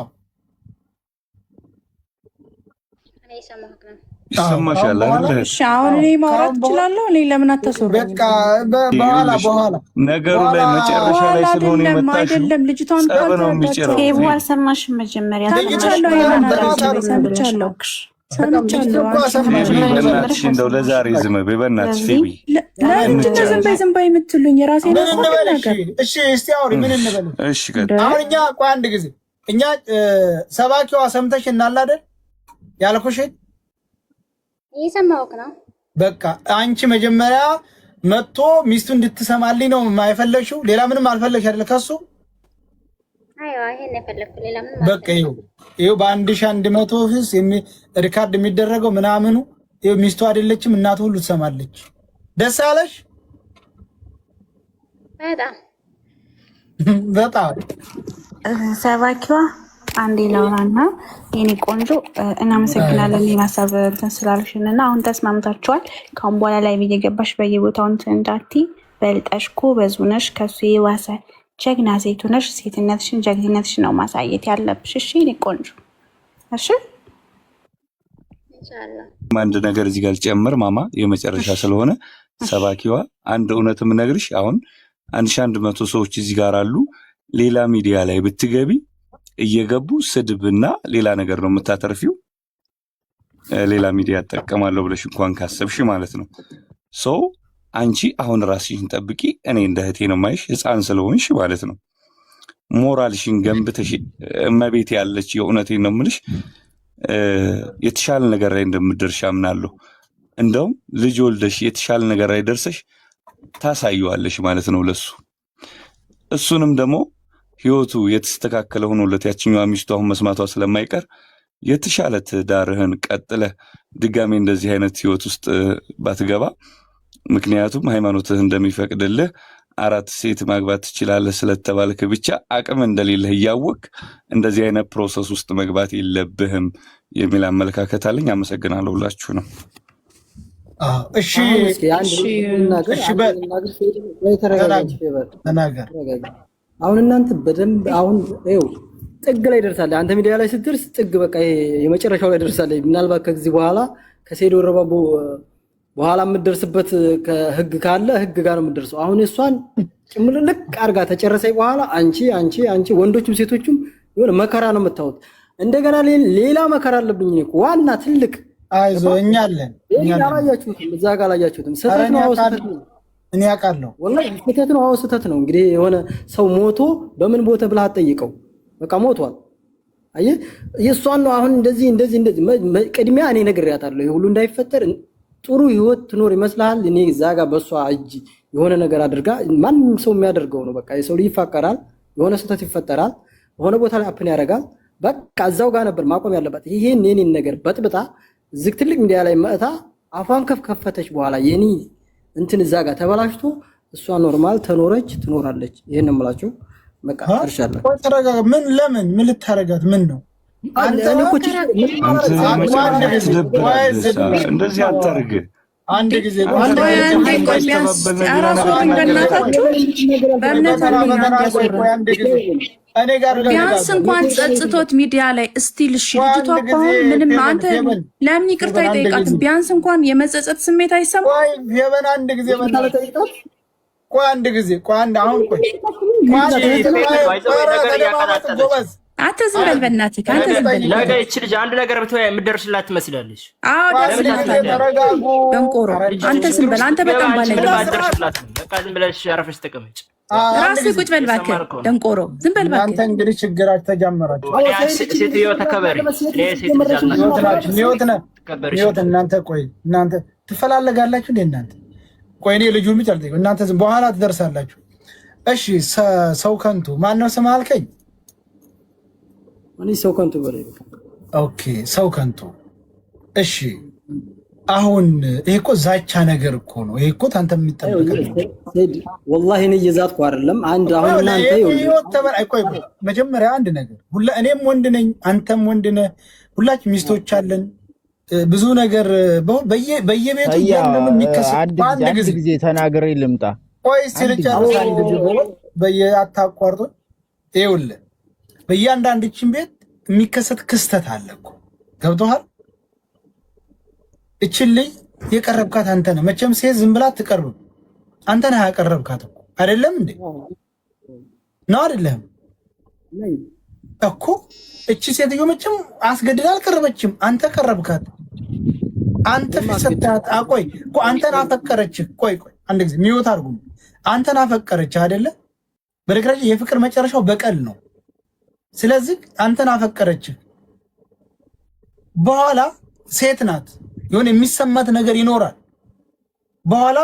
ይሰማሻል አይደል? እሺ አሁን እኔ ማውራት እችላለሁ። እኔ ለምን አታስወራኝ? በቃ በኋላ ነገሩ ላይ መጨረሻ ላይ ስለሆነ የመጣሽው አይደለም። ልጅቷን ጸብ ነው የሚጭረው። ይሄ አልሰማሽም? መጀመሪያ ሰምቻለሁ። በእናትሽ እንደው ለዛሬ ዝም በይ በእናትሽ ፌቢ። ለምንድን ነው ዝም በይ የምትሉኝ? የራሴ ምን እንበል? እሺ እስቲ አውሪ። ምን እንበል? እሺ ቀጥ አሁን እኛ ቆይ አንድ ጊዜ እኛ ሰባኪዋ ሰምተሽ እናል አይደል ያልኩሽን እየሰማሁህ ነው። በቃ አንቺ መጀመሪያ መጥቶ ሚስቱ እንድትሰማልኝ ነው የማይፈለግሽው። ሌላ ምንም አልፈለግሽ አይደል ከሱ? አይዋ ይሄን የፈለግኩ ሌላ ምንም በቃ ይኸው በ1100 ፊስ ሪካርድ የሚደረገው ምናምኑ ይኸው ሚስቱ አይደለችም እናቱ ሁሉ ትሰማለች። ደስ አለሽ? በጣም ሰባኪዋ አንዴ ላውራና የኔ ቆንጆ እናመሰግናለን። ይሄን ሀሳብ እንትን ስላልሽንና አሁን ተስማምታችኋል። ካሁን በኋላ ላይ እየገባሽ በየቦታው እንትን እንዳትዪ። በልጠሽኮ በዙነሽ ከሱ የዋሰ ጀግና ሴት ሆነሽ ሴትነትሽን ጀግንነትሽን ነው ማሳየት ያለብሽ። እሺ የኔ ቆንጆ እሺ። አንድ ነገር እዚህ ጋር ልጨምር ማማ፣ የመጨረሻ ስለሆነ ሰባኪዋ አንድ እውነት የምነግርሽ አሁን 1100 ሰዎች እዚህ ጋር አሉ። ሌላ ሚዲያ ላይ ብትገቢ እየገቡ ስድብና ሌላ ነገር ነው የምታተርፊው። ሌላ ሚዲያ እጠቀማለሁ ብለሽ እንኳን ካሰብሽ ማለት ነው። ሶ አንቺ አሁን ራስሽን ጠብቂ። እኔ እንደ እህቴ ነው የማይሽ፣ ህፃን ስለሆንሽ ማለት ነው። ሞራልሽን ገንብተሽ እመቤት ያለች የእውነቴን ነው የምልሽ የተሻለ ነገር ላይ እንደምትደርሽ አምናለሁ። እንደውም ልጅ ወልደሽ የተሻለ ነገር ላይ ደርሰሽ ታሳዩዋለሽ ማለት ነው ለሱ። እሱንም ደግሞ ህይወቱ የተስተካከለ ሆኖለት ያችኛዋ ሚስቱ አሁን መስማቷ ስለማይቀር የተሻለ ትዳርህን ቀጥለህ ድጋሜ እንደዚህ አይነት ህይወት ውስጥ ባትገባ፣ ምክንያቱም ሃይማኖትህ እንደሚፈቅድልህ 4 ሴት ማግባት ትችላለህ ስለተባልክ ብቻ አቅም እንደሌለህ እያወቅ እንደዚህ አይነት ፕሮሰስ ውስጥ መግባት የለብህም የሚል አመለካከት አለኝ። አመሰግናለሁ ሁላችሁ ነው። እሺ አሁን እናንተ በደንብ አሁን ይኸው ጥግ ላይ ደርሳለህ። አንተ ሚዲያ ላይ ስትደርስ ጥግ በቃ የመጨረሻው ላይ ደርሳለህ። ምናልባት ከዚህ በኋላ ከሴዶ ረባቦ በኋላ የምትደርስበት ከህግ ካለ ህግ ጋር ነው የምትደርሰው። አሁን እሷን ጭምልልቅ አርጋ ተጨረሰኝ በኋላ አንቺ ወንዶችም ሴቶችም የሆነ መከራ ነው የምታዩት። እንደገና ሌላ መከራ አለብኝ እኮ ዋና ትልቅ አይዞ እኛ አለን። አላያችሁትም? እዛ ጋር አላያችሁትም? ስህተት ነው ስህተት ነው። እኔ አውቃለሁ ወላሂ ስህተት ነው። ስህተት ነው። እንግዲህ የሆነ ሰው ሞቶ በምን ቦታ ብለህ አትጠይቀው። በቃ ሞቷል። አየህ የእሷን ነው አሁን እንደዚህ ቅድሚያ እኔ ነግሬያታለሁ። ይሄ ሁሉ እንዳይፈጠር ጥሩ ህይወት ትኖር ይመስልሃል? እኔ እዛ ጋር በሷ እጅ የሆነ ነገር አድርጋ ማንም ሰው የሚያደርገው ነው። በቃ የሰው ልጅ ይፋቀራል፣ የሆነ ስህተት ይፈጠራል፣ የሆነ ቦታ ላይ አፕን ያደርጋል። በቃ እዛው ጋር ነበር ማቆም ያለባት። ይሄን የኔን ነገር በጥብጣ ዝግ ትልቅ ሚዲያ ላይ መእታ አፏን ከፈተች በኋላ የኔ እንትን እዛ ጋር ተበላሽቶ እሷ ኖርማል ተኖረች ትኖራለች። ይሄን ነው የምላችሁ። በቃ እርሻለሁ። ምን ለምን ምን ልታረጋት ምን ነው እንደዚህ አታርግ። አንድ ጊዜ ቢያንስ እንኳን ጸጽቶት ሚዲያ ላይ እስቲል እሺ፣ ልጅቷ እኮ አሁን ምንም አንተ ለምን ይቅርታ ይጠይቃት? ቢያንስ እንኳን የመጸጸት ስሜት አይሰማም? የበና አንድ ጊዜ አንድ ጊዜ አሁን አንተ ዝም በል በእናትህ። አንተ ዝም በል። ነገ ይህች ልጅ አንድ ነገር ብትወያ የምትደርስላት ትመስላለች። አዎ ደርስላታለህ። ደንቆሮ አንተ ዝም በል። አንተ በጣም ባለጌ። በቃ ዝም ብለሽ አረፈሽ ተቀመጭ። ራስህ ቁጭ በል እባክህ። ደንቆሮ ዝም በል እባክህ። አንተ እንግዲህ ችግራችሁ ተጀመራችሁ። ሴትዮ ተከበሪ። እናንተ ቆይ እናንተ ትፈላለጋላችሁ እንዴ? እናንተ ቆይ እኔ ልጁን ብቻ አልጠይቅም። እናንተ ዝም በኋላ ትደርሳላችሁ። እሺ ሰው ከንቱ ማነው ስም አልከኝ? እኔ ሰው ከንቱ በላይ ኦኬ፣ ሰው ከንቱ። እሺ አሁን ይሄ እኮ ዛቻ ነገር እኮ ነው። ይሄ እኮ ታንተ የሚጠበቅ ወላሂ እኔ እየዛትኩ አይደለም። አንድ አሁን እናንተ ቆይ መጀመሪያ አንድ ነገር እኔም ወንድ ነኝ፣ አንተም ወንድ ነህ። ሁላችን ሚስቶች አለን። ብዙ ነገር በየቤቱ ያለው የሚከሰት አንድ ጊዜ ተናግሬ ልምጣ። ቆይ ሲልቻለሁ አንድ ጊዜ በየአታቋርጦ ይኸውልህ በእያንዳንድችን ቤት የሚከሰት ክስተት አለ እኮ ገብቶሃል? እችን ልጅ የቀረብካት አንተ ነህ። መቼም ሴት ዝም ብላ አትቀርብም። አንተ ነህ ያቀረብካት እኮ አይደለም እንዴ? ነው አይደለም እኮ? እቺ ሴትዮ መቼም አስገድዳ አልቀረበችም። አንተ ቀረብካት። አንተ ፍሰታት አቆይ እኮ አንተን አፈቀረች። ቆይ አንድ ጊዜ ሚውት አድርጉ። አንተን አፈቀረች አይደለ? በነገራችን የፍቅር መጨረሻው በቀል ነው። ስለዚህ አንተን አፈቀረች። በኋላ ሴት ናት፣ የሆነ የሚሰማት ነገር ይኖራል። በኋላ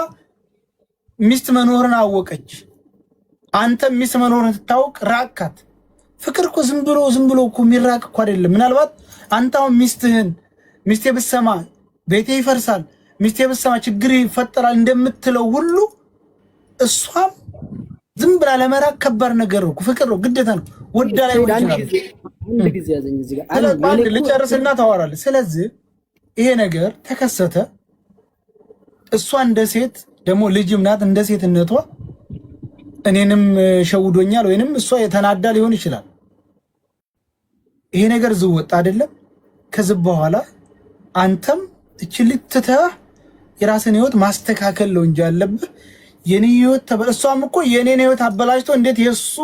ሚስት መኖርን አወቀች። አንተ ሚስት መኖርን ስታውቅ ራቃት። ፍቅር እኮ ዝም ብሎ እኮ የሚራቅ እኮ አይደለም። ምናልባት አንተው ሚስቴ ብትሰማ ቤቴ ይፈርሳል፣ ሚስቴ ብትሰማ ችግር ይፈጠራል እንደምትለው ሁሉ እሷም ዝም ብላ ለመራቅ ከባድ ነገር ነው። ፍቅር ነው፣ ግዴታ ነው። ወዳ ላይ አንድ ጊዜ ያዘኝ እዚህ ጋር አንድ ልጨርስና ታወራለህ። ስለዚህ ይሄ ነገር ተከሰተ። እሷ እንደ ሴት ደግሞ ልጅም ናት፣ እንደ ሴትነቷ እኔንም ሸውዶኛል ወይንም እሷ የተናዳ ሊሆን ይችላል። ይሄ ነገር ዝወጣ አይደለም። ከዚህ በኋላ አንተም እችልት ትተህ የራስን ህይወት ማስተካከል ነው እንጂ ያለብህ የኔ ህይወት እሷም እኮ የኔን ህይወት አበላሽቶ እንዴት የሱ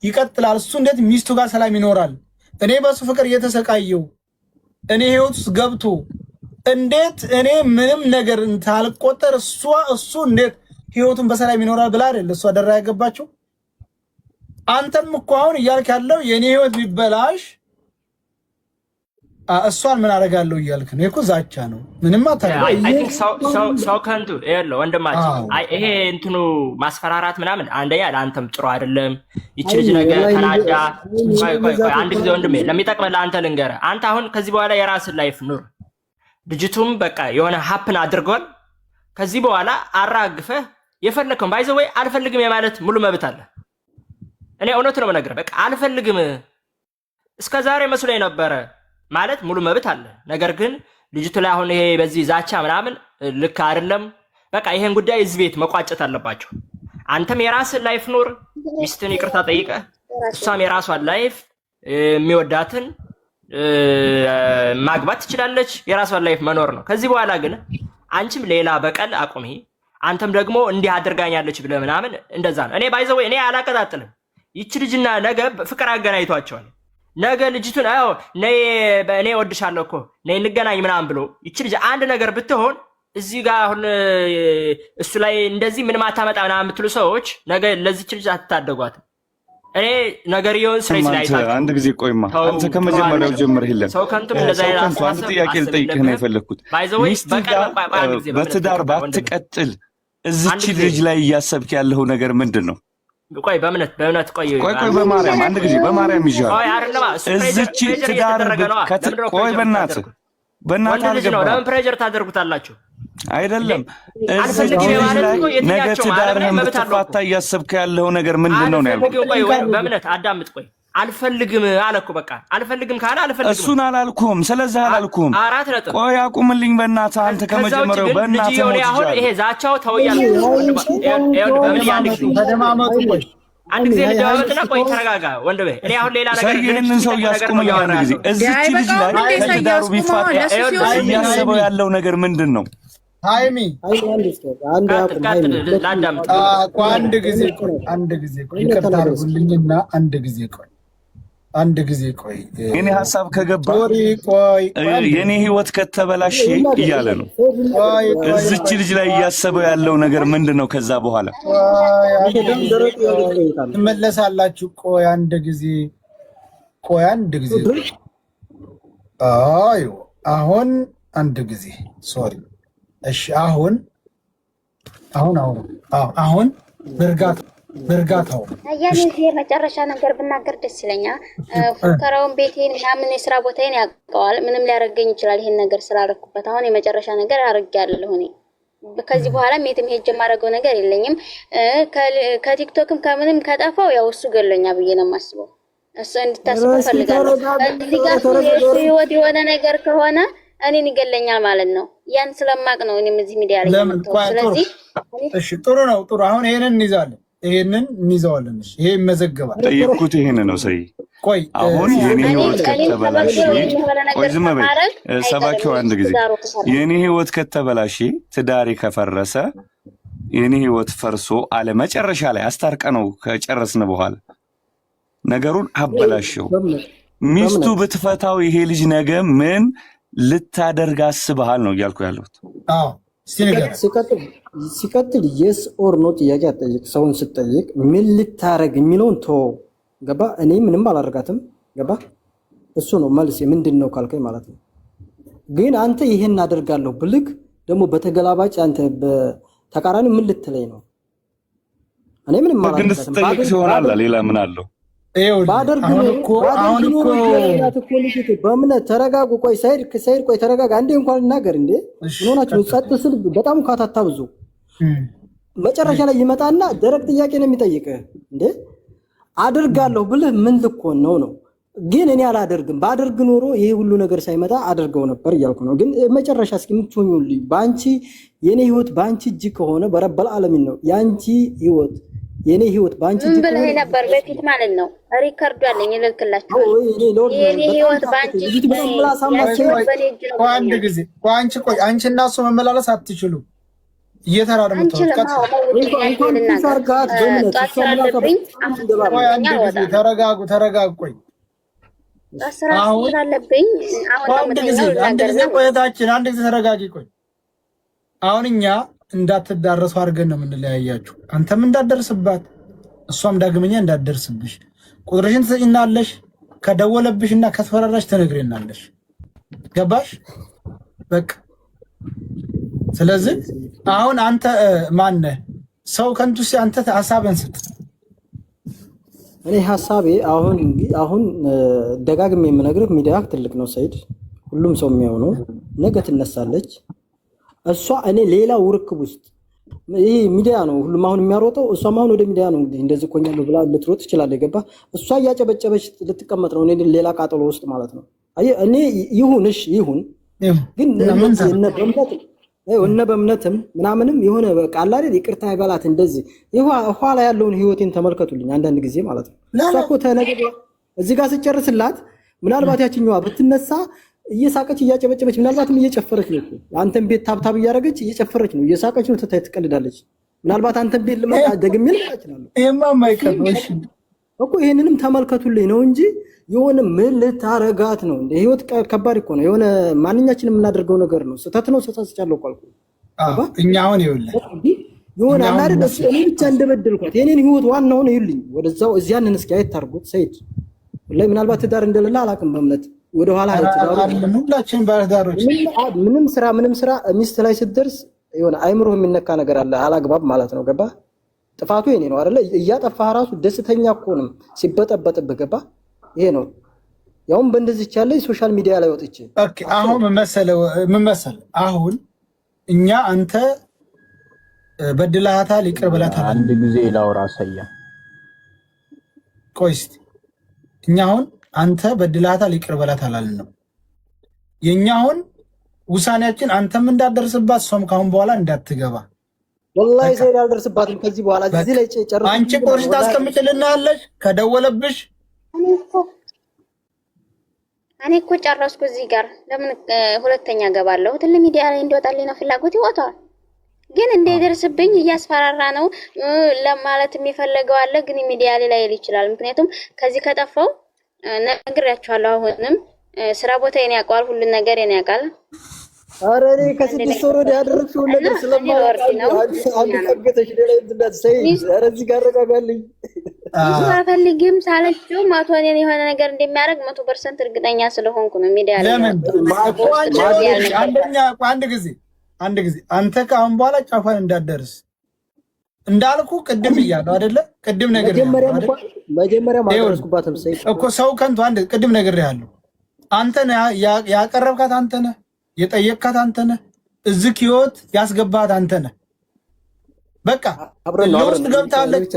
ይቀጥላል? እሱ እንዴት ሚስቱ ጋር ሰላም ይኖራል? እኔ በሱ ፍቅር እየተሰቃየው እኔ ህይወት ውስጥ ገብቶ እንዴት እኔ ምንም ነገር ታልቆጠር እሱ እንዴት ህይወቱን በሰላም ይኖራል ብላ አይደል እሷ ደራ ያገባችው። አንተም እኮ አሁን እያልክ ያለው የኔ ህይወት ቢበላሽ እሷን ምን አደርጋለሁ እያልክ ነው። እኮ ዛቻ ነው። ምንም አታውቅም። ሰው ከንቱ ይኸውልህ ወንድማችን፣ ይሄ እንትኑ ማስፈራራት ምናምን አንደኛ ለአንተም ጥሩ አይደለም። ይቺ ልጅ ነገር ተናዳ ቆይ አንድ ጊዜ ወንድሜ ለሚጠቅመህ ለአንተ ልንገርህ። አንተ አሁን ከዚህ በኋላ የራስን ላይፍ ኑር። ልጅቱም በቃ የሆነ ሀፕን አድርጓል። ከዚህ በኋላ አራግፈህ የፈለከውን ባይዘው ወይ አልፈልግም የማለት ሙሉ መብት አለ። እኔ እውነቱ ነው የምነግርህ። በቃ አልፈልግም እስከዛሬ መስሎኝ ነበረ ማለት ሙሉ መብት አለ። ነገር ግን ልጅቱ ላይ አሁን ይሄ በዚህ ዛቻ ምናምን ልክ አይደለም። በቃ ይሄን ጉዳይ እዚህ ቤት መቋጨት አለባቸው። አንተም የራስን ላይፍ ኑር፣ ሚስትን ይቅርታ ጠይቀህ፣ እሷም የራሷን ላይፍ የሚወዳትን ማግባት ትችላለች። የራሷን ላይፍ መኖር ነው። ከዚህ በኋላ ግን አንቺም ሌላ በቀል አቁሚ፣ አንተም ደግሞ እንዲህ አድርጋኛለች ብለህ ምናምን እንደዛ ነው። እኔ ባይዘው እኔ አላቀጣጥልም። ይቺ ልጅና ነገ ፍቅር አገናኝቷቸዋል። ነገ ልጅቱን ነይ እኔ ወድሻለሁ እኮ ነይ እንገናኝ ምናምን ብሎ ይቺ ልጅ አንድ ነገር ብትሆን እዚህ ጋር አሁን እሱ ላይ እንደዚህ ምንም አታመጣ ምናምን የምትሉ ሰዎች ነገ ለዚች ልጅ አትታደጓትም። እኔ ነገርየውን ስሬት ላይ አንድ ጊዜ ቆይማ፣ አንተ ከመጀመሪያው ጀምረህ የለም ሰው ከንቱም እንደዛ አይነት አንድ ጥያቄ ልጠይቅህ ነው የፈለግኩት። ሚስትህ ጋር በትዳር ባትቀጥል እዚች ልጅ ላይ እያሰብክ ያለው ነገር ምንድን ነው? ቆይ በእምነት ቆይ በማርያም አንድ ጊዜ በማርያም ይዣል እዚች ትዳር ቆይ በእናትህ ነው። ለምን ፕሬጀር ታደርጉታላችሁ? አይደለም እዚች ልጅ ላይ ነገ ትዳርህን ብትፋታ እያሰብክ ያለው ነገር ምንድን ነው ነው ያልኩት። ቆይ በእምነት አዳምጥ። ቆይ አልፈልግም አለ እኮ በቃ አልፈልግም ካለ አልፈልግም። እሱን አላልኩም፣ ስለዚህ አላልኩም። አራት ነጥብ። ቆይ አቁምልኝ በእናትህ አንተ ከመጀመሪያው በእናትህ ነው። አሁን ይሄ ዛቻው ተወያለ። በምን ተደማመጡ። ቆይ አንድ ጊዜ ልደማመጥና ቆይ ተረጋጋ ወንድሜ። እኔ አሁን ሌላ ነገር ይሄንን ሰው ያስቁምልኝ አንድ ጊዜ። እዚች ልጅ ላይ ከትዳሩ ቢፋታ እያሰበው ያለው ነገር ምንድን ነው? ሃይሚ አንድ ጊዜ ቆይ የኔ ሀሳብ ከገባ የኔ ህይወት ከተበላሽ እያለ ነው። እዚች ልጅ ላይ እያሰበው ያለው ነገር ምንድን ነው? ከዛ በኋላ ትመለሳላችሁ። ቆይ አንድ ጊዜ አሁን አንድ ጊዜ ሶሪ። እሺ አሁን በእርጋታው ያኔ የመጨረሻ ነገር ብናገር ደስ ይለኛል። ፉከራውን ቤቴን ምናምን የስራ ቦታዬን ያውቀዋል። ምንም ሊያረገኝ ይችላል ይሄን ነገር ስላደረኩበት። አሁን የመጨረሻ ነገር አድርጌያለሁ። እኔ ከዚህ በኋላ የትም ሄጄ የማደርገው ነገር የለኝም። ከቲክቶክም ከምንም ከጠፋው ያው እሱ ገሎኛ ብዬ ነው የማስበው። እሱ እንድታስቡ ፈልጋለሁ። እዚህ ጋር የሱ ህይወት የሆነ ነገር ከሆነ እኔን ይገለኛል ማለት ነው። ያን ስለማቅ ነው እኔም እዚህ ሚዲያ ላይ የመጣው። ስለዚህ እሺ ጥሩ ነው። አሁን ይሄንን እንይዛለን። ይሄ ይመዘገባል። ጠየቅኩት። ይሄን ነው ሰይ ቆይ አሁን የኔ ህይወት ከተበላሽ ቆይ ዝም በይ ሰባኪው አንድ ጊዜ የኔ ህይወት ከተበላሽ ትዳሬ ከፈረሰ የኔ ህይወት ፈርሶ አለ መጨረሻ ላይ አስታርቀነው ከጨረስን በኋላ ነገሩን አበላሽው ሚስቱ ብትፈታው ይሄ ልጅ ነገ ምን ልታደርግ አስበሃል ነው እያልኩ ያለሁት። ሲቀጥል የስ ኦር ኖ ጥያቄ አጠይቅ። ሰውን ስጠይቅ ምን ልታረግ የሚለውን ቶ ገባ? እኔ ምንም አላደርጋትም። ገባ? እሱ ነው መልስ ምንድነው ካልከኝ ማለት ነው። ግን አንተ ይሄን አደርጋለሁ ብልክ ደግሞ በተገላባጭ አንተ በተቃራኒ ምን ልትለኝ ነው? እኔ ምንም አላደርጋትም። ግን ይሆናል ሌላ ምን አለው? በእምነት ተረጋጉ። ቆይ ሰይድ ቆይ ተረጋጋ። አንዴ እንኳን እናገር እንዴ ምን ሆናችሁ? ጸጥ ስል በጣም ካታታ ብዙ መጨረሻ ላይ ይመጣና ደረቅ ጥያቄ ነው የሚጠይቅህ። እንዴ አደርጋለሁ ብልህ ምን ልኮን ነው? ግን እኔ አላደርግም። ባደርግ ኖሮ ይሄ ሁሉ ነገር ሳይመጣ አደርገው ነበር እያልኩ ነው። ግን መጨረሻ እስኪ የምትሆኙልኝ ባንቺ የኔ ህይወት ባንቺ እጅ ከሆነ በረበል ዓለሚን ነው ያንቺ ህይወት የኔ ህይወት ባንቺ እጅ ብለህ ነበር በፊት ማለት ነው። ሪከርዱ አለኝ ልልክላችሁ። የኔ ህይወት ባንቺ እጅ ነው። አንድ ጊዜ አንቺ እና እሱ መመላለስ አትችሉ። እየተራረሙ ተረጋጉ። ቆይ አንድ ጊዜ ቆይታችን አንድ ጊዜ ተረጋጊ። ቆይ አሁን እኛ እንዳትዳረሱ አድርገን ነው የምንለያያችሁ። አንተም እንዳትደርስባት እሷም ዳግመኛ እንዳትደርስብሽ ቁጥርሽን ትሰጪናለሽ። ከደወለብሽና ከስፈራራሽ ትነግሪናለሽ። ገባሽ? በቃ ስለዚህ አሁን አንተ ማነህ ሰው ከንቱስ አንተ ሐሳብን ስጥ። እኔ ሐሳቤ አሁን ደጋግሜ የምነግርህ ሚዲያ ትልቅ ነው ሰይድ፣ ሁሉም ሰው የሚያውነው ነገ ትነሳለች እሷ። እኔ ሌላ ውርክብ ውስጥ ይሄ ሚዲያ ነው ሁሉም አሁን የሚያሮጠው። እሷም አሁን ወደ ሚዲያ ነው እንግዲህ እንደዚህ ቆኛለሁ ብላ ልትሮጥ ትችላለች። ገባ? እሷ እያጨበጨበች ልትቀመጥ ነው፣ እኔ ሌላ ቃጠሎ ውስጥ ማለት ነው። እኔ ይሁንሽ ይሁን ግን እነ በእምነትም ምናምንም የሆነ በቃ አለ አይደል ይቅርታ ይበላት እንደዚህ ኋላ ያለውን ህይወቴን ተመልከቱልኝ አንዳንድ ጊዜ ማለት ነው። እሷ እኮ ተነገደ እዚህ ጋር ስጨርስላት ምናልባት ያችኛዋ ብትነሳ እየሳቀች እያጨበጨበች ምናልባትም እየጨፈረች ነው። አንተን ቤት ታብታብ እያደረገች እየጨፈረች ነው፣ እየሳቀች ነው፣ ትቀልዳለች። ምናልባት አንተን ቤት ልመጣ ደግሜ ልመጣ እችላለሁ። ይሄማ የማይቀርሽ እኮ ይሄንንም ተመልከቱልኝ ነው እንጂ የሆነ ምን ልታረጋት ነው? እንደ ህይወት ከባድ እኮ ነው። የሆነ ማንኛችንም የምናደርገው ነገር ነው። ስህተት ነው። ተሳስቻለሁ እኮ አልኩ። እኛ አሁን ይኸውልህ የሆነ አላደለ እኔ ብቻ እንደበደልኳት የኔን ህይወት ዋናውን ይልኝ ወደዛው እዚያንን እስኪ አይታርጉት ሰይድ ላይ ምናልባት ትዳር እንደሌለ አላውቅም። በእምነት ወደ ኋላ ሁላችን ባለዳሮች ምንም ስራ ሚስት ላይ ስትደርስ የሆነ አይምሮ የሚነካ ነገር አለ፣ አላግባብ ማለት ነው። ገባ? ጥፋቱ የኔ ነው አይደለ? እያጠፋህ ራሱ ደስተኛ እኮ ነው ሲበጠበጥብህ። ገባ? ይሄ ነው ያውም በእንደዚህ ያለ ሶሻል ሚዲያ ላይ ወጥቼ ኦኬ። አሁን ምን መሰለህ አሁን እኛ አንተ በድላታል ይቅር ብላታል። አንድ ጊዜ ላውራ ሰያ ቆይ እስኪ እኛ አሁን አንተ በድላታል ይቅር ብላታል አልነው። የኛ አሁን ውሳኔያችን አንተም እንዳትደርስባት እሷም ካሁን በኋላ እንዳትገባ። ወላሂ ሰይድ አልደርስባትም ከዚህ በኋላ እዚህ ላይ ጨርሰን አንቺ ቁርሽ ታስቀምጥልናለሽ ከደወለብሽ እኔ እኮ ጨረስኩ። እዚህ ጋር ለምን ሁለተኛ ገባለሁ? ትልቅ ሚዲያ ላይ እንዲወጣልኝ ነው ፍላጎት ይወጣል። ግን እንዳይደርስብኝ እያስፈራራ ነው ለማለት የሚፈልገው አለ። ግን ሚዲያ ላይ ላይል ይችላል። ምክንያቱም ከዚህ ከጠፋው ነግሬያችኋለሁ። አሁንም ስራ ቦታ የኔ ያውቃል፣ ሁሉን ነገር የኔ ያውቃል። ኧረ እኔ ከስድስት ወር ወዲህ ያደረግሽውን ነገር ስለማውቅ አንድ ቀገተሽ ሌላ እንድናት ሰይድ ኧረ እዚህ ጋር አረጋጋልኝ። አልፈልግም ሳለችው መቶ እኔን የሆነ ነገር እንደሚያደርግ 100% እርግጠኛ ስለሆንኩ ነው። ሚዲያ ላይ አንድ ጊዜ አንተ ከአሁን በኋላ ጫፏን እንዳትደርስ እንዳልኩ ቅድም እያለሁ አይደለ? ቅድም ነገር መጀመሪያ ማድረስኩባትም ሰይድ እኮ ሰው ከንቱ አንድ ቅድም ነገር ያለው አንተ ነህ ያቀረብካት፣ አንተ ነህ የጠየቅካት፣ አንተ ነህ እዚህ ህይወት ያስገባት፣ አንተ ነህ። በቃ ለውስጥ ገብታለች።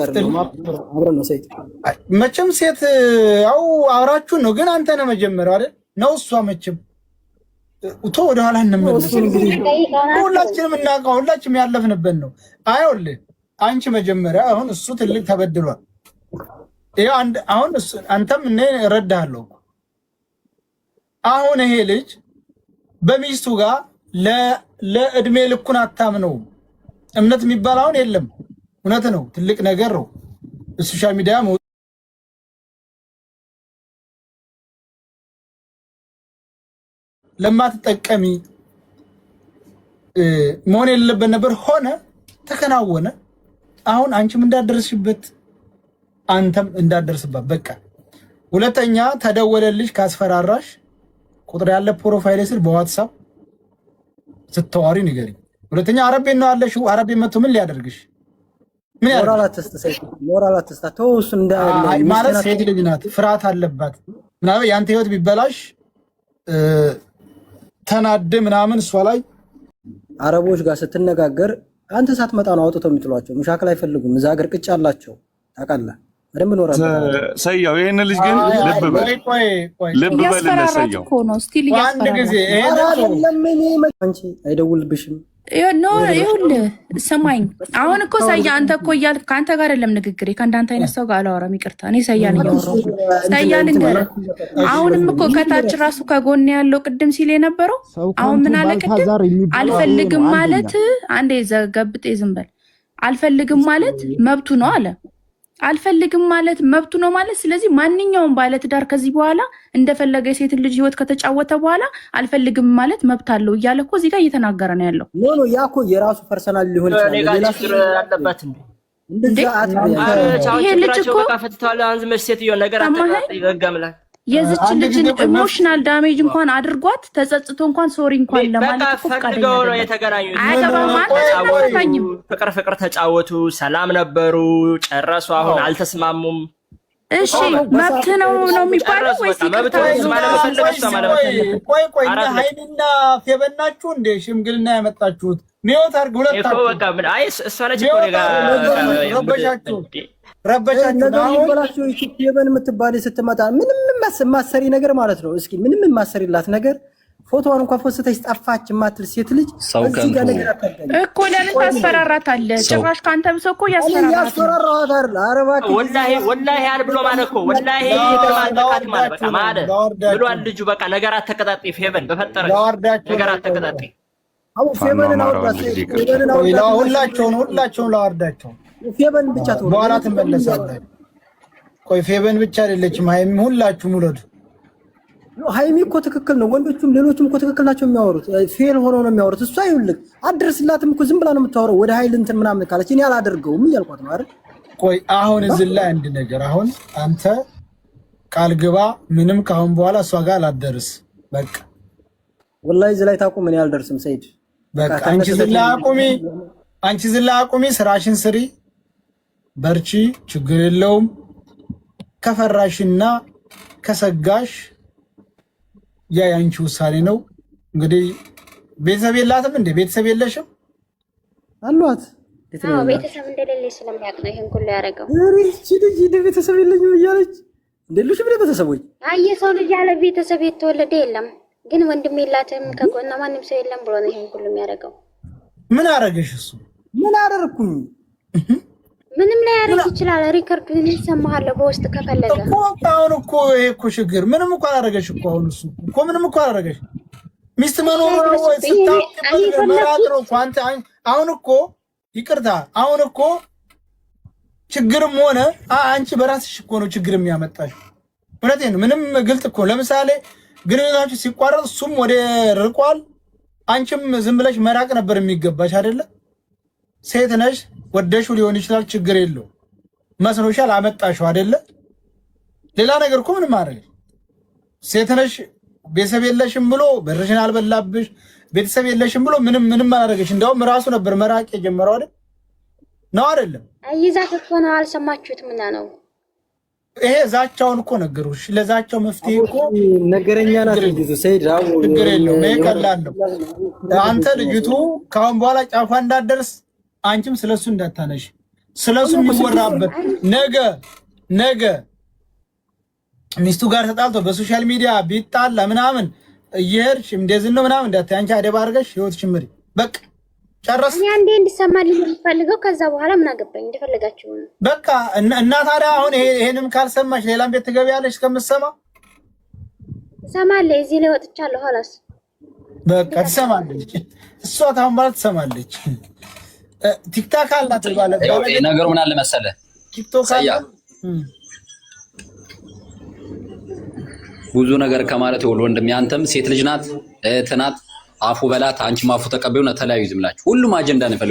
አብረን ነው ሰይድ መቼም ሴት ያው አብራችሁን ነው፣ ግን አንተ ነህ መጀመሪያው አይደል ነው እሷ መቼም ወደ ኋላ እንመለስ። ሁላችንም እናውቀው፣ ሁላችንም ያለፍንበት ነው። አይወልህ አንቺ መጀመሪያ አሁን እሱ ትልቅ ተበድሏል። ይሄው አሁን እሱ አንተም እኔ እረዳለሁ። አሁን ይሄ ልጅ በሚስቱ ጋር ለእድሜ ልኩን አታምነው። እምነት የሚባል አሁን የለም። እውነት ነው፣ ትልቅ ነገር ነው። በሶሻል ሚዲያ ለማትጠቀሚ መሆን የሌለበት ነበር። ሆነ ተከናወነ። አሁን አንቺም እንዳደረስሽበት አንተም እንዳደርስባት በቃ። ሁለተኛ ተደወለልሽ ካስፈራራሽ ቁጥር ያለ ፕሮፋይል ስር በዋትስአፕ ስትዋሪ ንገሪኝ። ሁለተኛ አረብ ቤት ነው ያለሽው። አረብ ቤት መጥቶ ምን ሊያደርግሽ? ምን ማለት ሴት ልጅ ናት፣ ፍርሃት አለባት ምናምን። ያንተ ህይወት ቢበላሽ ተናደ ምናምን እሷ ላይ አረቦች ጋር ስትነጋገር አንተ ሳትመጣ ነው አውጥተው የሚጥሏቸው። ሙሻክል አይፈልጉም። እዛ ሀገር ቅጭ አላቸው ታውቃለህ። በደንብ ኖራ ሰያው ይሄን ልጅ ግን ልብ በል ለሰያው አንድ ጊዜ አይደውልብሽም። ይኸውልህ ስማኝ፣ አሁን እኮ ሰያ አንተ እኮ እያልክ ከአንተ ጋር አይደለም ንግግሬ፣ ከእንዳንተ አይነት ሰው ጋር አላወራም። ይቅርታ፣ እኔ ሰያን እያወራሁ ሰያ ልንገርህ። አሁንም እኮ ከታች ራሱ ከጎን ያለው ቅድም ሲል የነበረው አሁን ምን አለ ቅድም? አልፈልግም ማለት አንዴ ዘገብጤ ዝም በል። አልፈልግም ማለት መብቱ ነው አለ። አልፈልግም ማለት መብቱ ነው ማለት። ስለዚህ ማንኛውም ባለትዳር ከዚህ በኋላ እንደፈለገ የሴትን ልጅ ህይወት ከተጫወተ በኋላ አልፈልግም ማለት መብት አለው እያለ እኮ እዚህ ጋር እየተናገረ ነው ያለው። ኖ ያ እኮ የራሱ ፐርሰናል ሊሆን ይችላል። ይሄ ልጅ እኮ የዚች ልጅን ኢሞሽናል ዳሜጅ እንኳን አድርጓት ተጸጽቶ እንኳን ሶሪ እንኳን ለማለት ፈልገው ነው የተገናኙት። ፍቅር ተጫወቱ፣ ሰላም ነበሩ፣ ጨረሱ። አሁን አልተስማሙም። እሺ መብት ነው የሚባለው ወይስ ይቅርታ ነው? ቆይ ሃይሚና ፌበናችሁ እንደ ሽምግልና ያመጣችሁት ሚዮት አርግ ሁለታችሁ በቃ ምን አይ እሷ ነች እኮ ረበሻችሁ ፌበን የምትባል ስትመጣ ምንም ማሰሪ ነገር ማለት ነው። እስኪ ምንም ማሰሪላት ነገር ፎቶዋን እንኳን ፎስተሽ ጠፋች የማትል ሴት ልጅ እዚህ ጋር ነገር አታውቅም እኮ። ለምን ታስፈራራታለህ? ጭራሽ ካንተም ሰው እኮ ያስፈራራታል። አረባክ ወላሂ አል ብሎ ማለት እኮ ወላሂ ይግርማል ማለት በቃ ማለት ብሏል ልጁ። በቃ ነገር አትቀጣጥ ፌበን በፈጠረ ነገር አትቀጣጥ። አው ፌበንን ሁላቸውን ላወርዳቸው። ፌበን ብቻ ተወው፣ በኋላ ትመለሳለህ። ቆይ ፌበን ብቻ አይደለችም ሃይሚ፣ ሁላችሁም ውረዱ። ሃይሚ እኮ ትክክል ነው። ወንዶቹም ሌሎችም እኮ ትክክል ናቸው የሚያወሩት። ፌል ሆኖ ነው የሚያወሩት። እሷ ይኸውልህ አድርስላትም እኮ ዝም ብላ ነው የምታወራው። ወደ ኃይል እንትን ምናምን ካለች እኔ አላደርገውም እያልኳት ነው አይደል? ቆይ አሁን እዚህ ላይ አንድ ነገር፣ አሁን አንተ ቃል ግባ ምንም ካሁን በኋላ እሷ ጋር አላደርስ። በቃ ወላሂ እዚህ ላይ ታቁም። እኔ አልደርስም ሰይድ። በቃ አንቺ ዝላ አቁሚ፣ ስራሽን ስሪ፣ በርቺ፣ ችግር የለውም። ከፈራሽና ከሰጋሽ ያ ያንቺ ውሳኔ ነው። እንግዲህ ቤተሰብ የላትም እንዴ? ቤተሰብ የለሽም? አሏት። ቤተሰብ እንደሌለ ስለሚያውቅ ነው ይሄን ሁሉ ያደረገው። ቤተሰብ የለኝም እያለች እንደሉሽ ቤተሰቦች። አይ የሰው ልጅ ያለ ቤተሰብ የተወለደ የለም። ግን ወንድም የላትም ከጎኗ ማንም ሰው የለም ብሎ ነው ይሄን ሁሉ የሚያደርገው። ምን አደረገሽ? እሱ ምን አደረኩኝ? ምንም ላይ ያደርግ ይችላል። ሪከርዱን ይሰማሃል በውስጥ ከፈለገ እኮ። አሁን እኮ ይሄ እኮ ችግር ምንም እኮ አላደረገሽ እኮ። አሁን እሱ እኮ ምንም እኮ አላደረገሽ። ሚስት መኖር ነው ወይ ስታውቂ መራቅ ነው እኮ። አንተ አሁን እኮ ይቅርታ፣ አሁን እኮ ችግርም ሆነ አንቺ በራስሽ እኮ ነው ችግር የሚያመጣሽ። እውነቴን ነው። ምንም ግልጥ እኮ። ለምሳሌ ግንኙነታችሁ ሲቋረጥ እሱም ወደ ርቋል፣ አንቺም ዝም ብለሽ መራቅ ነበር የሚገባሽ አይደለ? ሴት ነሽ፣ ወደሽው ሊሆን ይችላል፣ ችግር የለው። መስሎሻል፣ አመጣሽው አይደለ? ሌላ ነገር እኮ ምንም አይደል። ሴት ነሽ፣ ቤተሰብ የለሽም ብሎ በርሽን አልበላብሽ፣ ቤተሰብ የለሽም ብሎ ምንም አላደረገሽ። እንደውም ራሱ ነበር መራቅ የጀመረው አይደል? ነው አይደለም? አይዛት እኮ ነው። አልሰማችሁትም እና ነው ይሄ ዛቻውን እኮ ነገሩሽ። ለዛቻው መፍትሄ እኮ ነገረኛ ናት ልጅቱ። ሰይድ ችግር የለውም፣ ይሄ ቀላል ነው። አንተ ልጅቱ ካሁን በኋላ ጫፏ እንዳትደርስ አንቺም ስለሱ እንዳታነሽ። ስለሱ የሚወራበት ነገ ሚስቱ ጋር ተጣልቶ በሶሻል ሚዲያ ቢጣላ ምናምን እየሄድሽ እንደዚህ ነው ምናምን እንዳታይ። አንቺ አደብ አድርገሽ ህይወትሽ ምሪ። በቃ ጨረስ። እኔ አንዴ እንድሰማልኝ የምፈልገው ከዛ በኋላ ምን አገባኝ፣ እንደፈለጋችሁ ነው በቃ። እና ታዲያ አሁን ይሄንም ካልሰማሽ ሌላም ቤት ትገቢያለሽ እስከምትሰማ። ሰማለች። እዚህ ላይ ወጥቻለሁ። ኋላስ በቃ ትሰማለች። እሷ ታሁን በኋላ ትሰማለች። ቲክታክ አላት ባለ ነገሩ ምን አለ መሰለህ፣ ቲክቶክ አለ ብዙ ነገር ከማለት ይወል ወንድም፣ ያንተም ሴት ልጅ ናት፣ እህት ናት። አፉ በላት፣ አንቺም አፉ ተቀበዩና ተለያዩ። ዝም ብላችሁ ሁሉም አጀንዳ ነው።